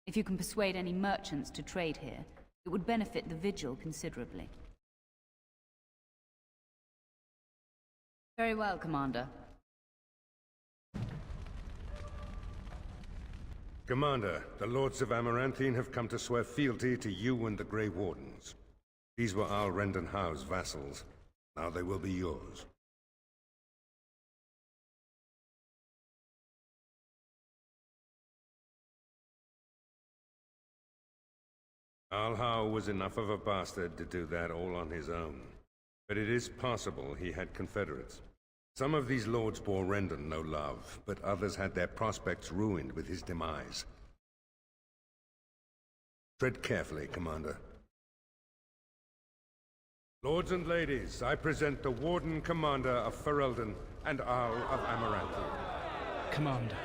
If you can persuade any merchants to trade here, it would benefit the Vigil considerably. Very well, Commander. Commander, the Lords of Amaranthine have come to swear fealty to you and the Grey Wardens. These were Al Rendon Howe's vassals. Now they will be yours. Al Howe was enough of a bastard to do that all on his own. But it is possible he had confederates. Some of these lords bore Rendon no love, but others had their prospects ruined with his demise. Tread carefully, Commander. Lords and ladies, I present the Warden Commander of Ferelden and Arl of Amaranth. Commander.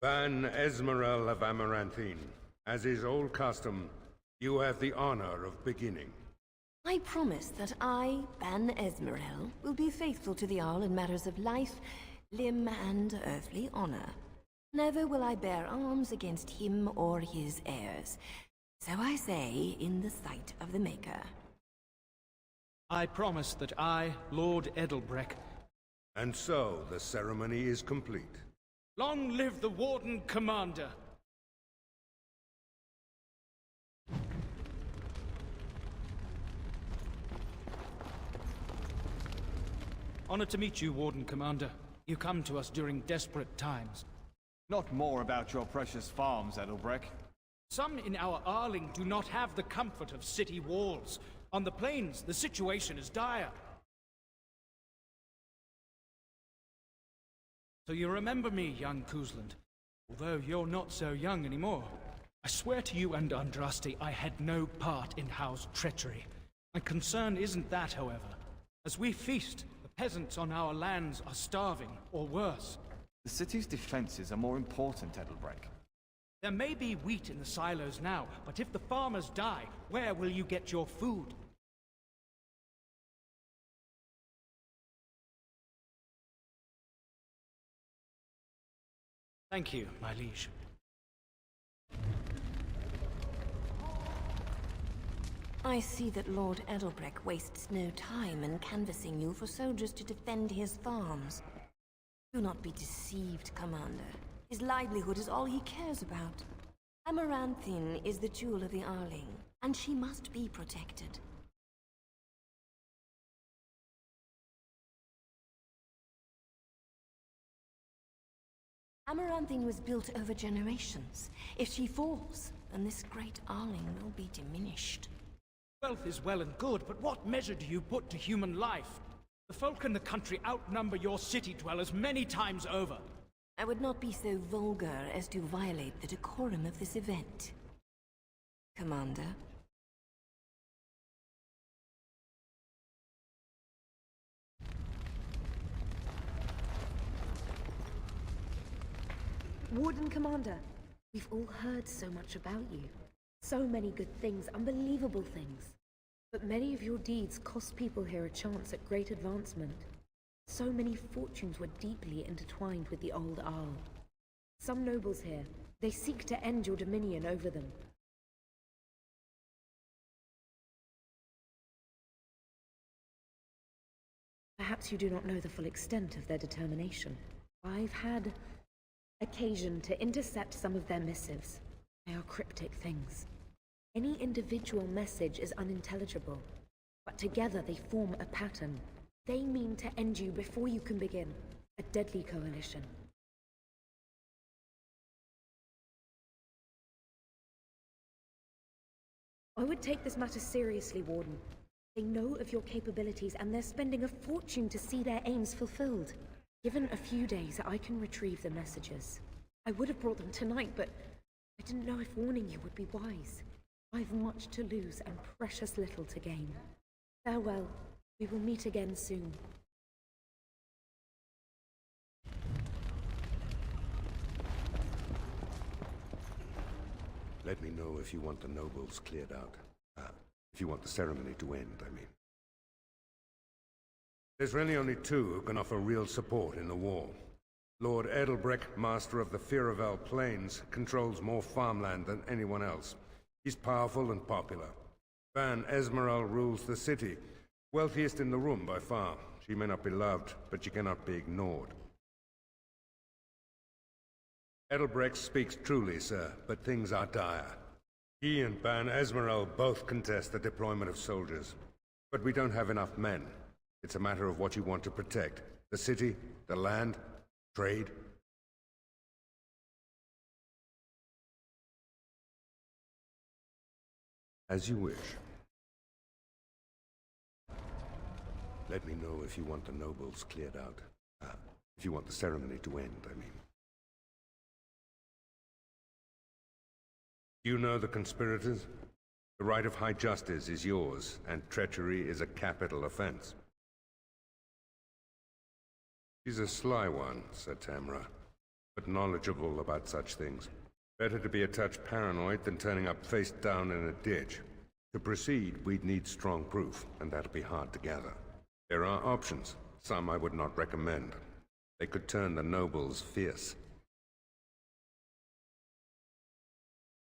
Ban Esmeralda of Amaranthine, as is old custom, you have the honor of beginning. I promise that I, Ban Esmeralda, will be faithful to the Arl in matters of life, limb, and earthly honor. Never will I bear arms against him or his heirs. So I say, in the sight of the Maker. I promise that I, Lord Edelbreck... And so, the ceremony is complete. Long live the Warden Commander! Honored to meet you, Warden Commander. You come to us during desperate times. Not more about your precious farms, Edelbreck. Some in our Arling do not have the comfort of city walls. On the plains, the situation is dire. So you remember me, young Kuzland, although you're not so young anymore. I swear to you and Andraste I had no part in Howe's treachery. My concern isn't that, however. As we feast, the peasants on our lands are starving, or worse. The city's defenses are more important, Edelbreck. There may be wheat in the silos now, but if the farmers die, where will you get your food? Thank you, my liege. I see that Lord Edelbreck wastes no time in canvassing you for soldiers to defend his farms. Do not be deceived, Commander. His livelihood is all he cares about. Amaranthine is the jewel of the Arling, and she must be protected. Amaranthine was built over generations. If she falls, then this great Arling will be diminished. Wealth is well and good, but what measure do you put to human life? The folk in the country outnumber your city dwellers many times over. I would not be so vulgar as to violate the decorum of this event, Commander. Warden Commander, we've all heard so much about you. So many good things, unbelievable things. But many of your deeds cost people here a chance at great advancement. So many fortunes were deeply intertwined with the old Arl. Some nobles here, they seek to end your dominion over them. Perhaps you do not know the full extent of their determination. I've had occasion to intercept some of their missives. They are cryptic things. Any individual message is unintelligible, but together they form a pattern. They mean to end you before you can begin. A deadly coalition. I would take this matter seriously, Warden. They know of your capabilities, and they're spending a fortune to see their aims fulfilled. Given a few days, I can retrieve the messages. I would have brought them tonight, but I didn't know if warning you would be wise. I've much to lose and precious little to gain. Farewell. We will meet again soon. Let me know if you want the nobles cleared out. If you want the ceremony to end, I mean. There's really only two who can offer real support in the war. Lord Edelbreck, master of the Firavel Plains, controls more farmland than anyone else. He's powerful and popular. Ban Esmeralda rules the city. Wealthiest in the room by far. She may not be loved, but she cannot be ignored. Edelbreck speaks truly, sir, but things are dire. He and Ban Esmeralda both contest the deployment of soldiers. But we don't have enough men. It's a matter of what you want to protect. The city, the land, trade. As you wish. Let me know if you want the nobles cleared out. If you want the ceremony to end, I mean. You know the conspirators? The right of high justice is yours, and treachery is a capital offense. She's a sly one, said Tamra, but knowledgeable about such things. Better to be a touch paranoid than turning up face down in a ditch. To proceed, we'd need strong proof, and that'll be hard to gather. There are options, some I would not recommend. They could turn the nobles fierce.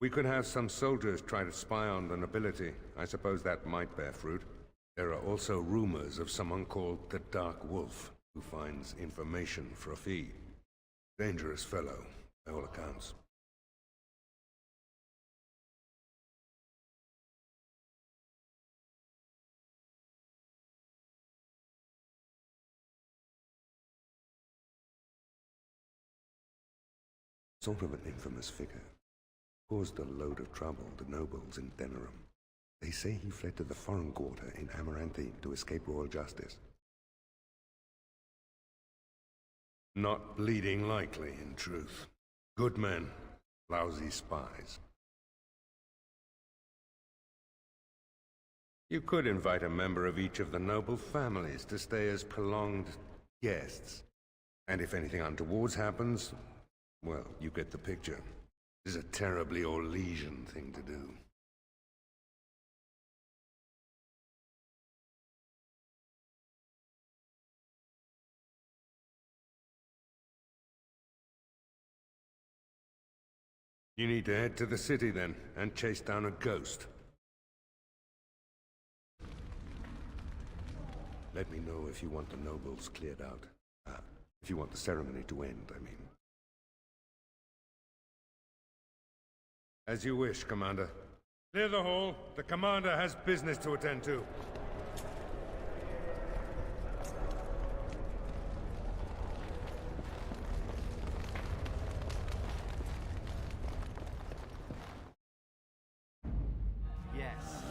We could have some soldiers try to spy on the nobility. I suppose that might bear fruit. There are also rumors of someone called the Dark Wolf, who finds information for a fee. Dangerous fellow, by all accounts. Sort of an infamous figure. Caused a load of trouble to nobles in Denerim. They say he fled to the foreign quarter in Amaranthine to escape royal justice. Not bleeding likely, in truth. Good men, lousy spies. You could invite a member of each of the noble families to stay as prolonged guests. And if anything untoward happens, well, you get the picture. This is a terribly Orlesian thing to do. You need to head to the city then, and chase down a ghost. Let me know if you want the nobles cleared out. If you want the ceremony to end, I mean. As you wish, Commander. Clear the hall. The Commander has business to attend to. Yes.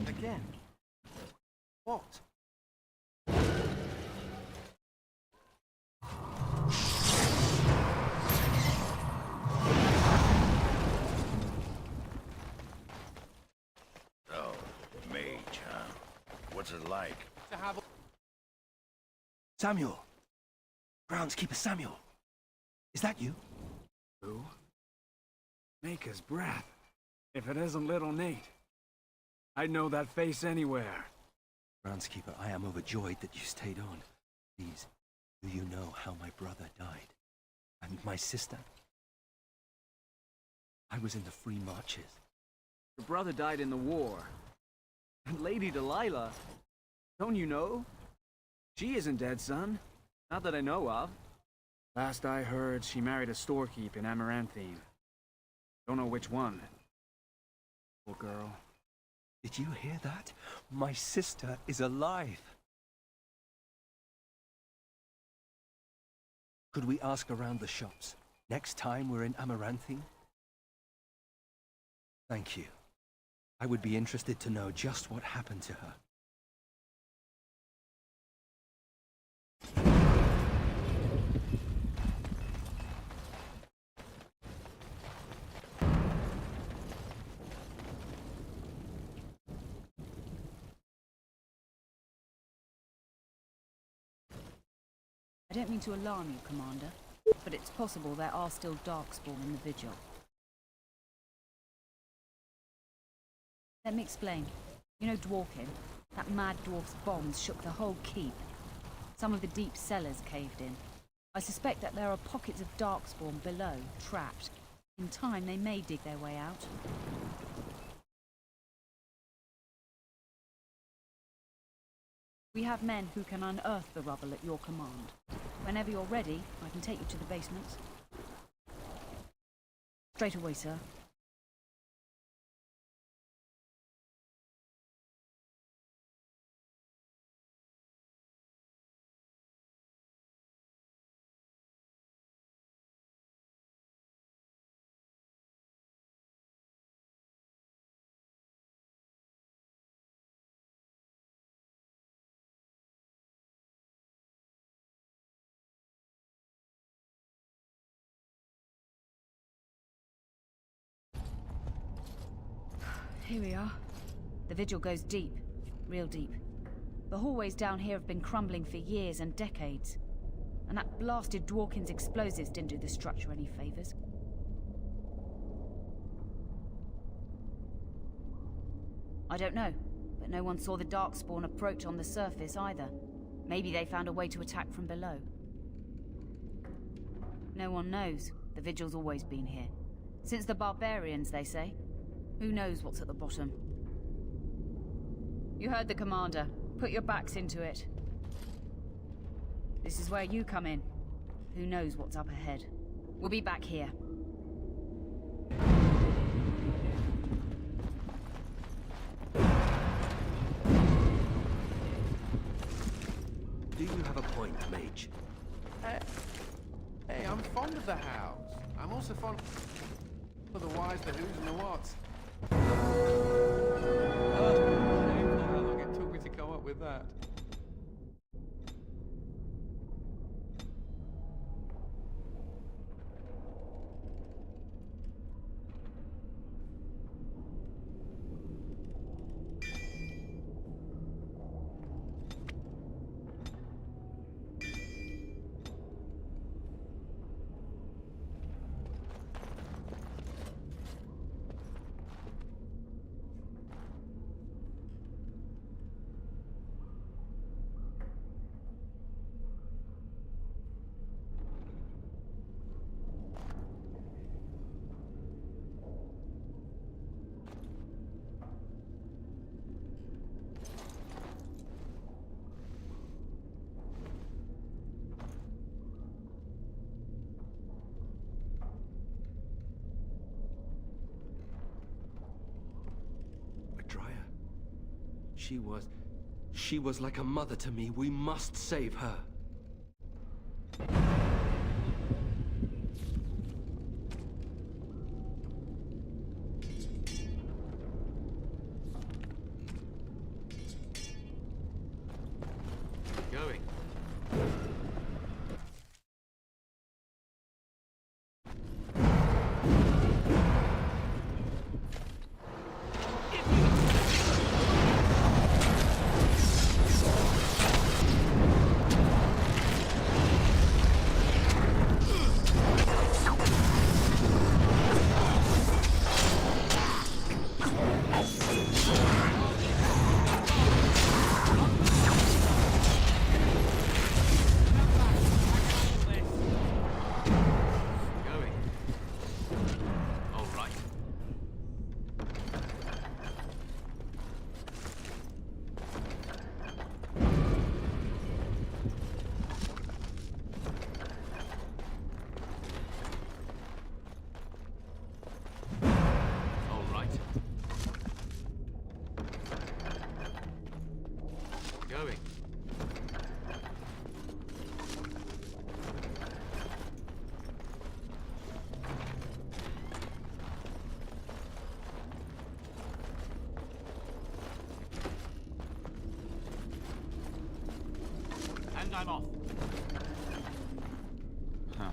Again? What? like to have... Samuel! Groundskeeper Samuel! Is that you? Who? Maker's breath. If it isn't little Nate. I'd know that face anywhere. Groundskeeper, I am overjoyed that you stayed on. Please, do you know how my brother died? And my sister? I was in the Free Marches. Your brother died in the war. And Lady Delilah, don't you know? She isn't dead, son. Not that I know of. Last I heard, she married a storekeep in Amaranthine. Don't know which one. Poor girl. Did you hear that? My sister is alive. Could we ask around the shops next time we're in Amaranthine? Thank you. I would be interested to know just what happened to her. I don't mean to alarm you, Commander, but it's possible there are still Darkspawn in the Vigil. Let me explain. You know Dwarkin? That mad dwarf's bombs shook the whole keep. Some of the deep cellars caved in. I suspect that there are pockets of Darkspawn below, trapped. In time, they may dig their way out. We have men who can unearth the rubble at your command. Whenever you're ready, I can take you to the basements. Straight away, sir. Here we are. The vigil goes deep. Real deep. The hallways down here have been crumbling for years and decades. And that blasted Dworkin's explosives didn't do the structure any favors. I don't know, but no one saw the Darkspawn approach on the surface either. Maybe they found a way to attack from below. No one knows. The vigil's always been here. Since the barbarians, they say. Who knows what's at the bottom? You heard the commander. Put your backs into it. This is where you come in. Who knows what's up ahead? We'll be back here. Do you have a point, Mage? Hey, I'm fond of the house. I'm also fond of the whys, the who's, and the whats. Shameful how long it took me to come up with that. She was like a mother to me. We must save her. Going. And I'm off. Huh.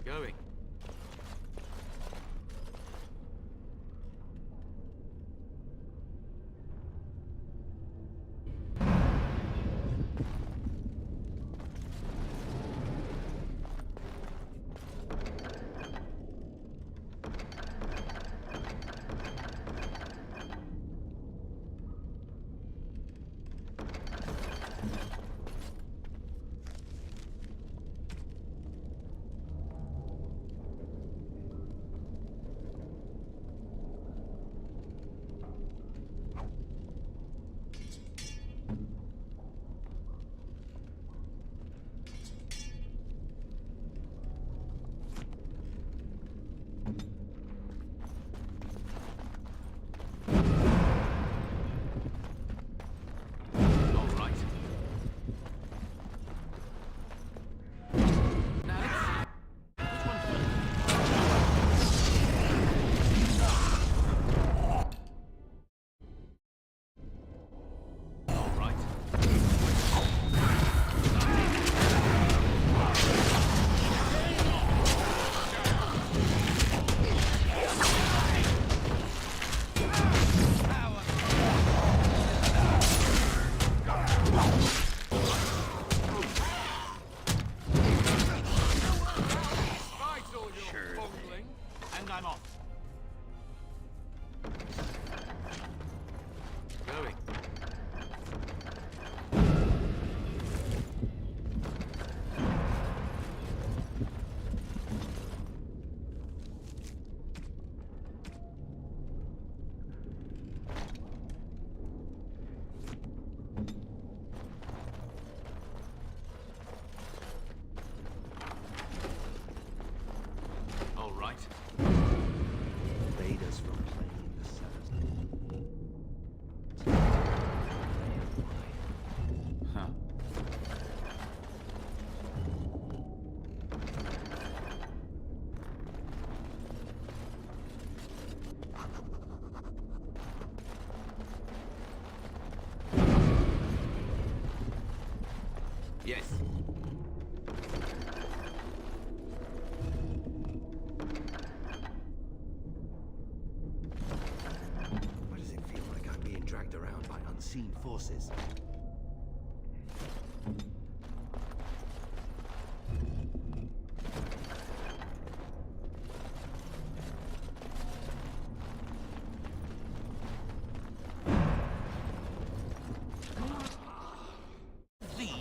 Going. And I'm off. Going. All right. Bade us from playing in the cells. Huh. Yes. Why does it feel like I'm being dragged around by unseen forces? These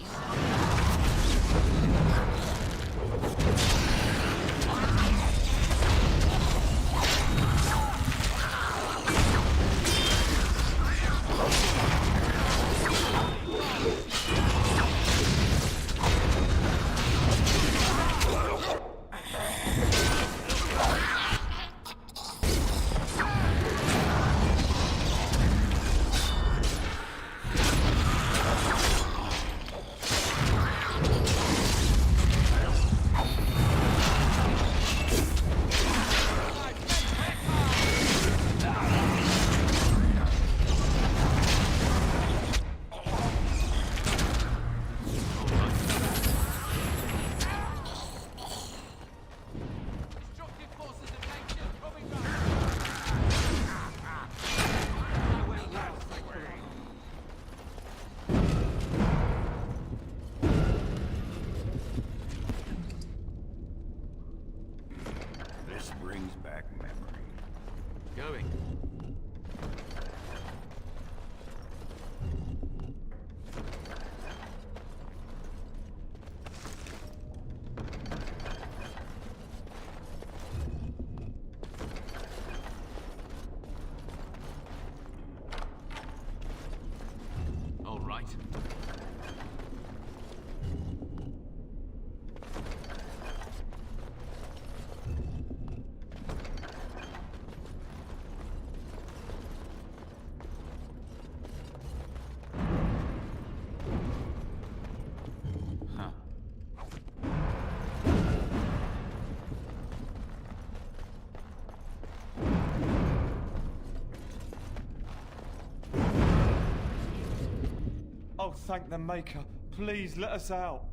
Oh, thank the Maker. Please let us out.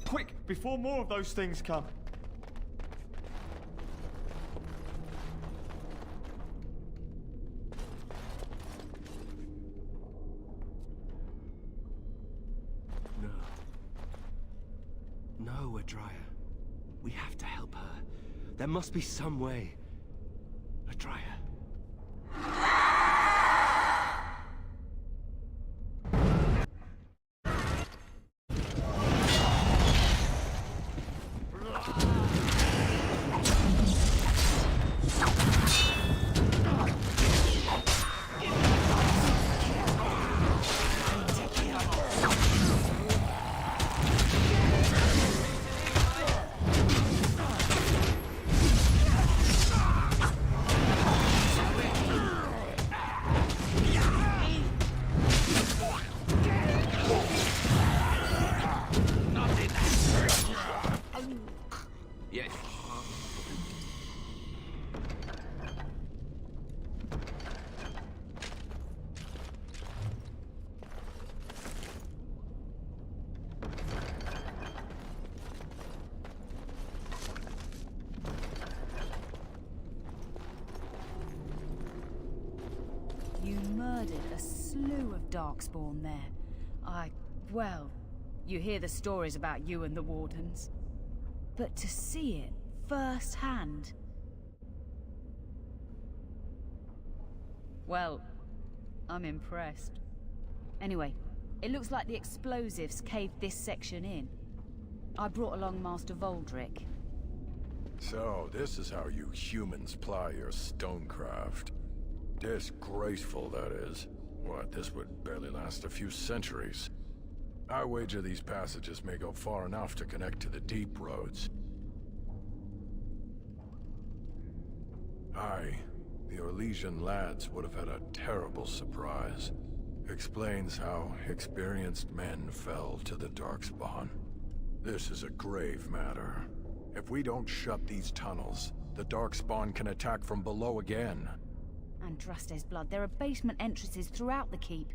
Quick, before more of those things come. No, Adria. We have to help her. There must be some way. Adria. Yes. You murdered a slew of Darkspawn there. Well, you hear the stories about you and the Wardens. But to see it firsthand... Well, I'm impressed. Anyway, it looks like the explosives caved this section in. I brought along Master Voldrick. So, this is how you humans ply your stonecraft. Disgraceful, that is. What, this would barely last a few centuries. I wager these passages may go far enough to connect to the deep roads. Aye, the Orlesian lads would have had a terrible surprise. Explains how experienced men fell to the Darkspawn. This is a grave matter. If we don't shut these tunnels, the Darkspawn can attack from below again. Andraste's blood. There are basement entrances throughout the keep.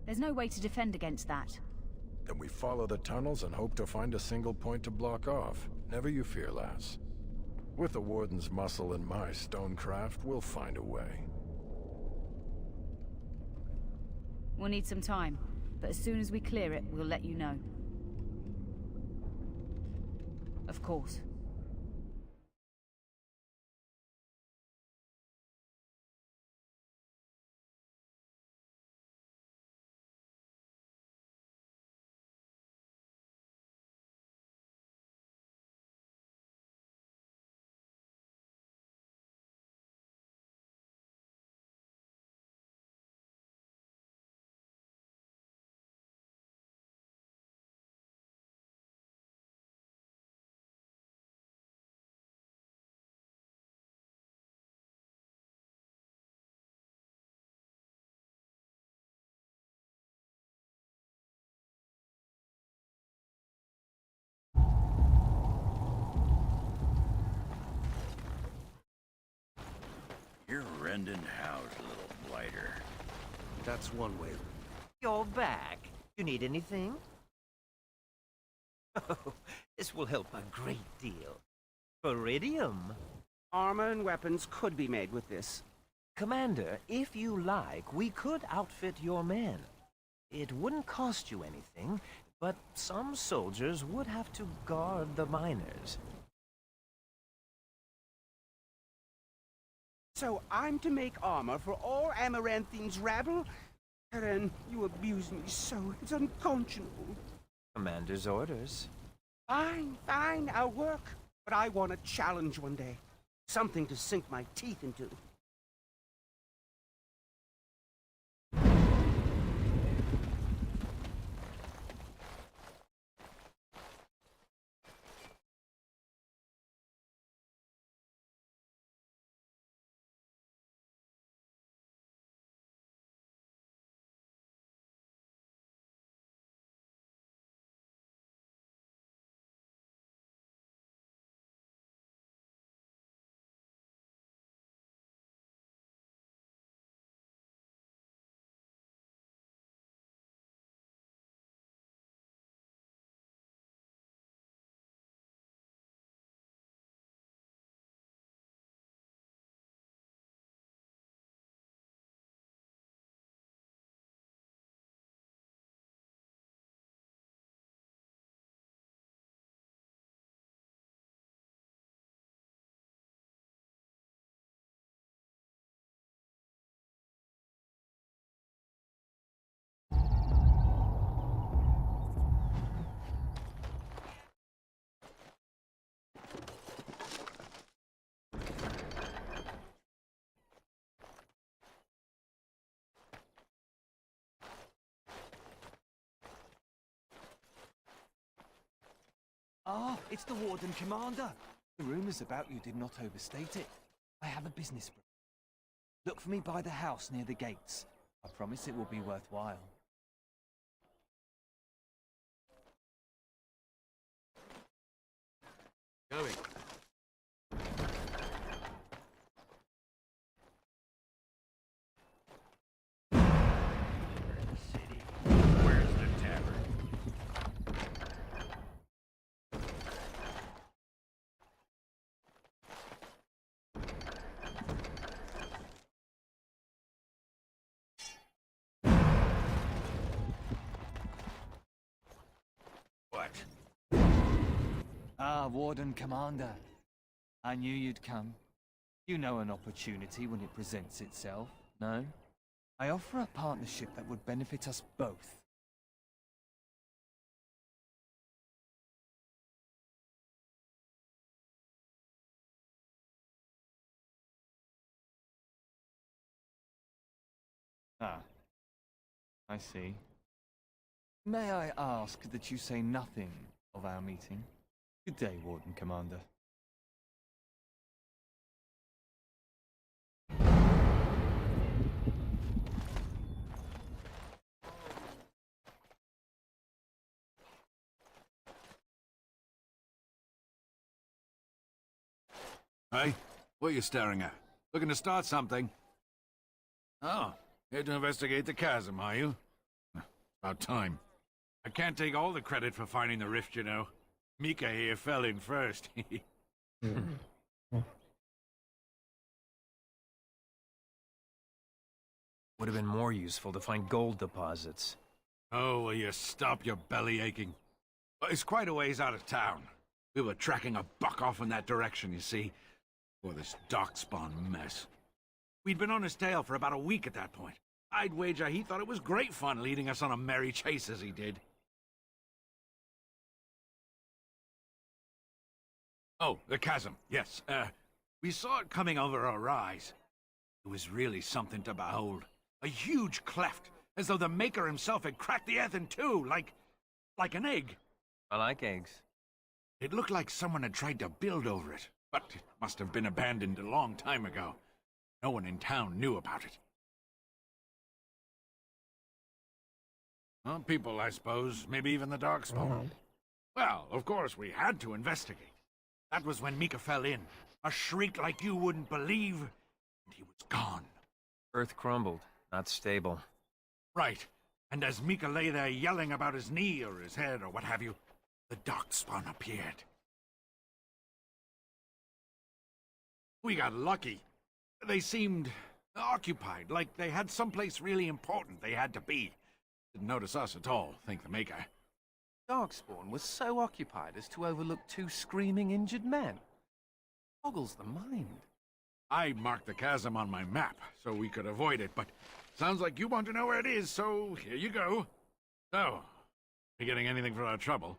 There's no way to defend against that. Then we follow the tunnels and hope to find a single point to block off. Never you fear, lass. With the Warden's muscle and my stonecraft, we'll find a way. We'll need some time, but as soon as we clear it, we'll let you know. Of course. You're rending house, little blighter. That's one way. You're back. You need anything? Oh, this will help a great deal. Iridium. Armor and weapons could be made with this. Commander, if you like, we could outfit your men. It wouldn't cost you anything, but some soldiers would have to guard the miners. So I'm to make armor for all Amaranthine's rabble? Karen, you abuse me so. It's unconscionable. Commander's orders. Fine, fine, I'll work. But I want a challenge one day. Something to sink my teeth into. It's the Warden Commander. The rumors about you did not overstate it. I have a business brief. Look for me by the house near the gates. I promise it will be worthwhile. Going. Where's the tavern? What? Ah, Warden Commander. I knew you'd come. You know an opportunity when it presents itself, no? I offer a partnership that would benefit us both. Ah, I see. May I ask that you say nothing of our meeting? Good day, Warden Commander. Hey, what are you staring at? Looking to start something? Oh, here to investigate the chasm, are you? About time. I can't take all the credit for finding the rift, you know. Mika here fell in first. Would have been more useful to find gold deposits. Oh, will you stop your belly aching? Well, it's quite a ways out of town. We were tracking a buck off in that direction, you see, before this darkspawn mess. We'd been on his tail for about a week at that point. I'd wager he thought it was great fun leading us on a merry chase as he did. Oh, the chasm, yes. We saw it coming over our rise. It was really something to behold. A huge cleft, as though the Maker himself had cracked the earth in two, like an egg. I like eggs. It looked like someone had tried to build over it, but it must have been abandoned a long time ago. No one in town knew about it. Well, people, I suppose. Maybe even the Darkspawn. Well, of course, we had to investigate. That was when Mika fell in. A shriek like you wouldn't believe, and he was gone. Earth crumbled, not stable. Right. And as Mika lay there yelling about his knee or his head or what have you, the Darkspawn appeared. We got lucky. They seemed occupied, like they had someplace really important they had to be. Didn't notice us at all, think the Maker. Darkspawn was so occupied as to overlook two screaming injured men. Boggles the mind. I marked the chasm on my map so we could avoid it, but sounds like you want to know where it is, so here you go. So, you getting anything for our trouble?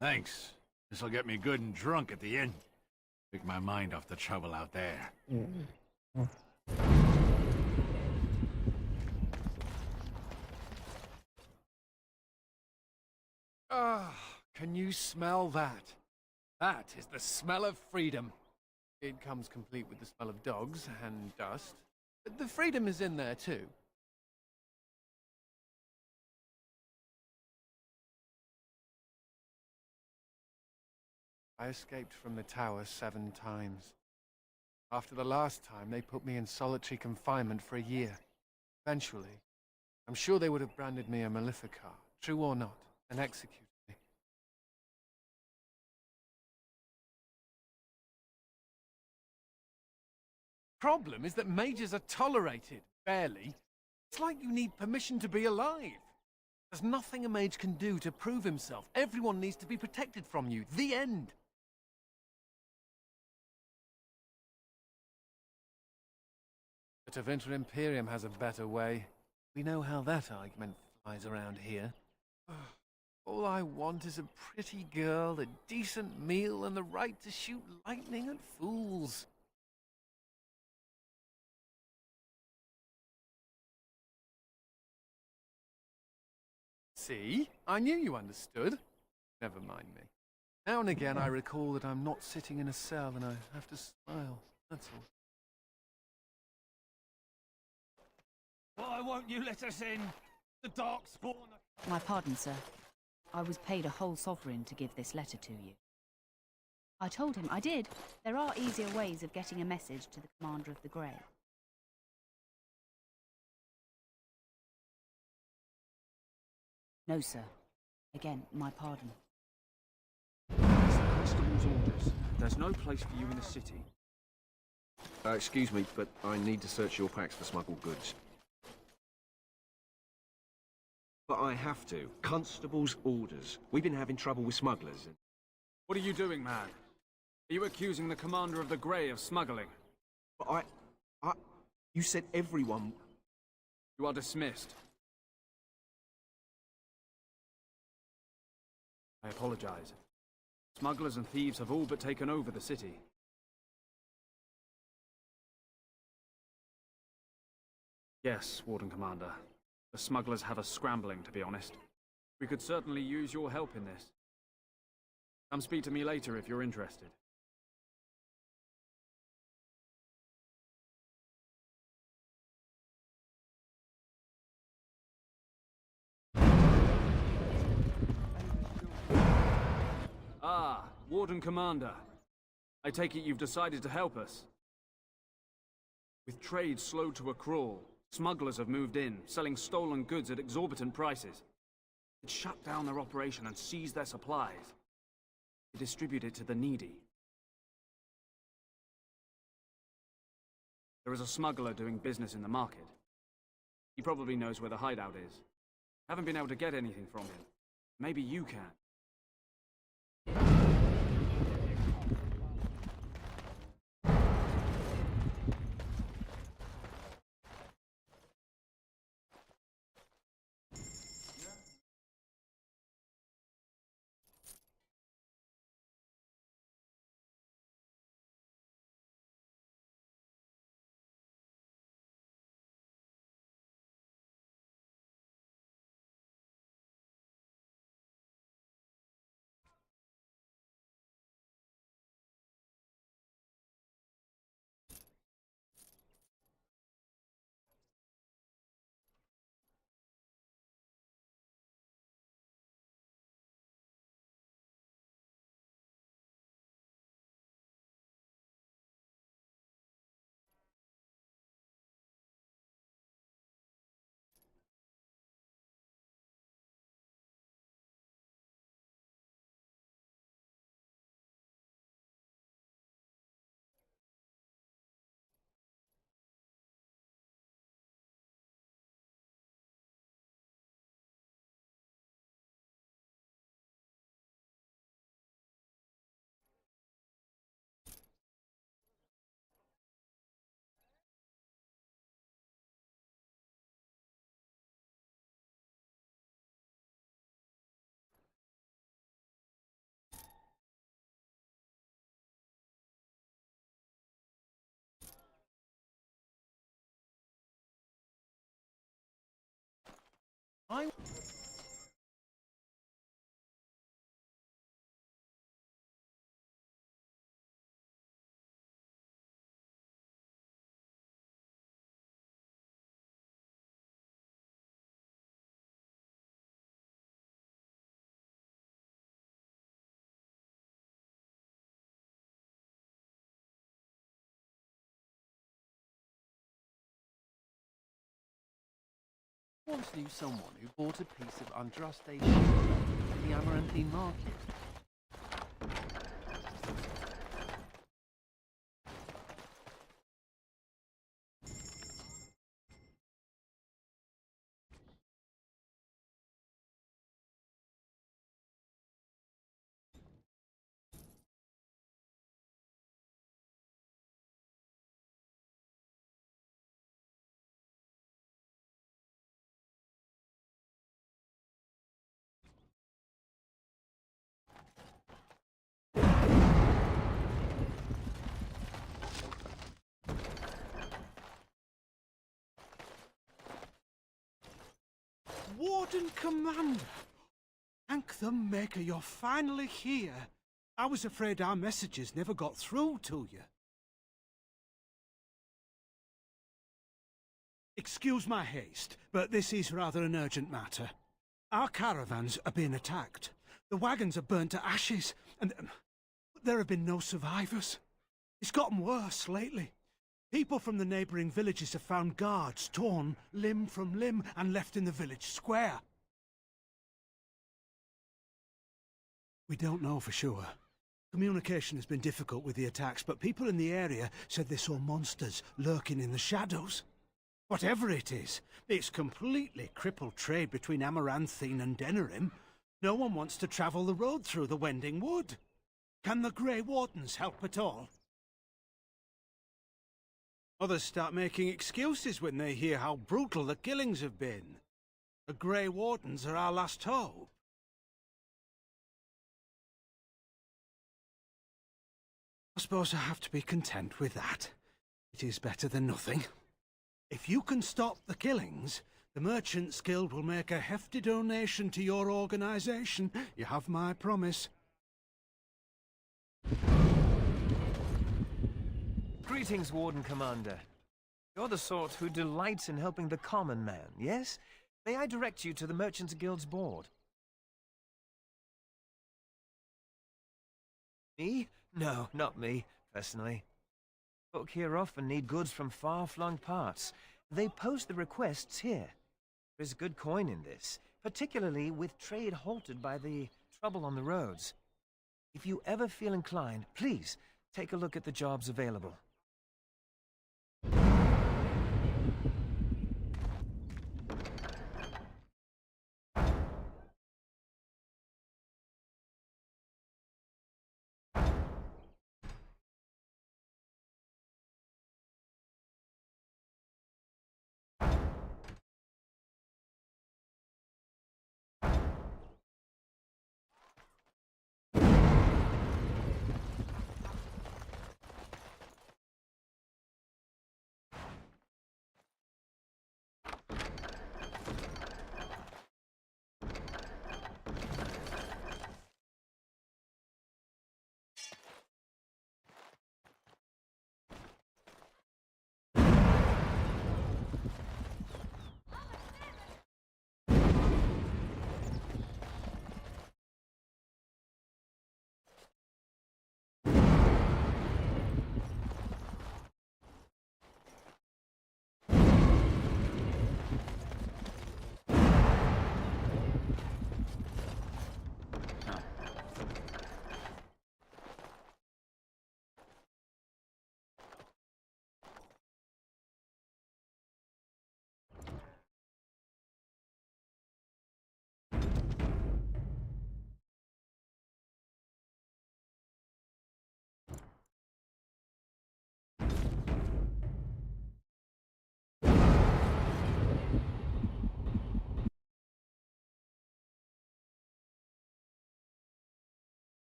Thanks. This'll get me good and drunk at the end. Take my mind off the trouble out there. Ah, can you smell that? That is the smell of freedom. It comes complete with the smell of dogs and dust. But the freedom is in there too. I escaped from the tower 7 times. After the last time, they put me in solitary confinement for a year. Eventually, I'm sure they would have branded me a Maleficar, true or not, and executed me. Problem is that mages are tolerated, barely. It's like you need permission to be alive. There's nothing a mage can do to prove himself. Everyone needs to be protected from you. The end. But Aventure Imperium has a better way. We know how that argument flies around here. All I want is a pretty girl, a decent meal, and the right to shoot lightning at fools. See? I knew you understood. Never mind me. Now and again I recall that I'm not sitting in a cell and I have to smile. That's all. Why won't you let us in? The Darkspawn... My pardon, sir. I was paid a whole sovereign to give this letter to you. I told him I did. There are easier ways of getting a message to the Commander of the Grey. No, sir. Again, my pardon. It's the constable's orders. There's no place for you in the city. Excuse me, but I need to search your packs for smuggled goods. But I have to. Constable's orders. We've been having trouble with smugglers. What are you doing, man? Are you accusing the Commander of the Grey of smuggling? But you said everyone... You are dismissed. I apologize. Smugglers and thieves have all but taken over the city. Yes, Warden Commander. The smugglers have us scrambling, to be honest. We could certainly use your help in this. Come speak to me later if you're interested. Ah, Warden Commander. I take it you've decided to help us. With trade slowed to a crawl, smugglers have moved in, selling stolen goods at exorbitant prices. It shut down their operation and seized their supplies. They distribute it to the needy. There is a smuggler doing business in the market. He probably knows where the hideout is. Haven't been able to get anything from him. Maybe you can. Once knew someone who bought a piece of Andraste in the Amaranthine market. Warden Commander! Thank the Maker you're finally here. I was afraid our messages never got through to you. Excuse my haste, but this is rather an urgent matter. Our caravans are being attacked. The wagons are burnt to ashes, and there have been no survivors. It's gotten worse lately. People from the neighbouring villages have found guards torn limb from limb and left in the village square. We don't know for sure. Communication has been difficult with the attacks, but people in the area said they saw monsters lurking in the shadows. Whatever it is, it's completely crippled trade between Amaranthine and Denerim. No one wants to travel the road through the Wending Wood. Can the Grey Wardens help at all? Others start making excuses when they hear how brutal the killings have been. The Grey Wardens are our last hope. I suppose I have to be content with that. It is better than nothing. If you can stop the killings, the Merchants Guild will make a hefty donation to your organization. You have my promise. Greetings, Warden Commander. You're the sort who delights in helping the common man, yes? May I direct you to the Merchants Guild's board? Me? No, not me, personally. Folk here often need goods from far-flung parts. They post the requests here. There's good coin in this, particularly with trade halted by the trouble on the roads. If you ever feel inclined, please take a look at the jobs available.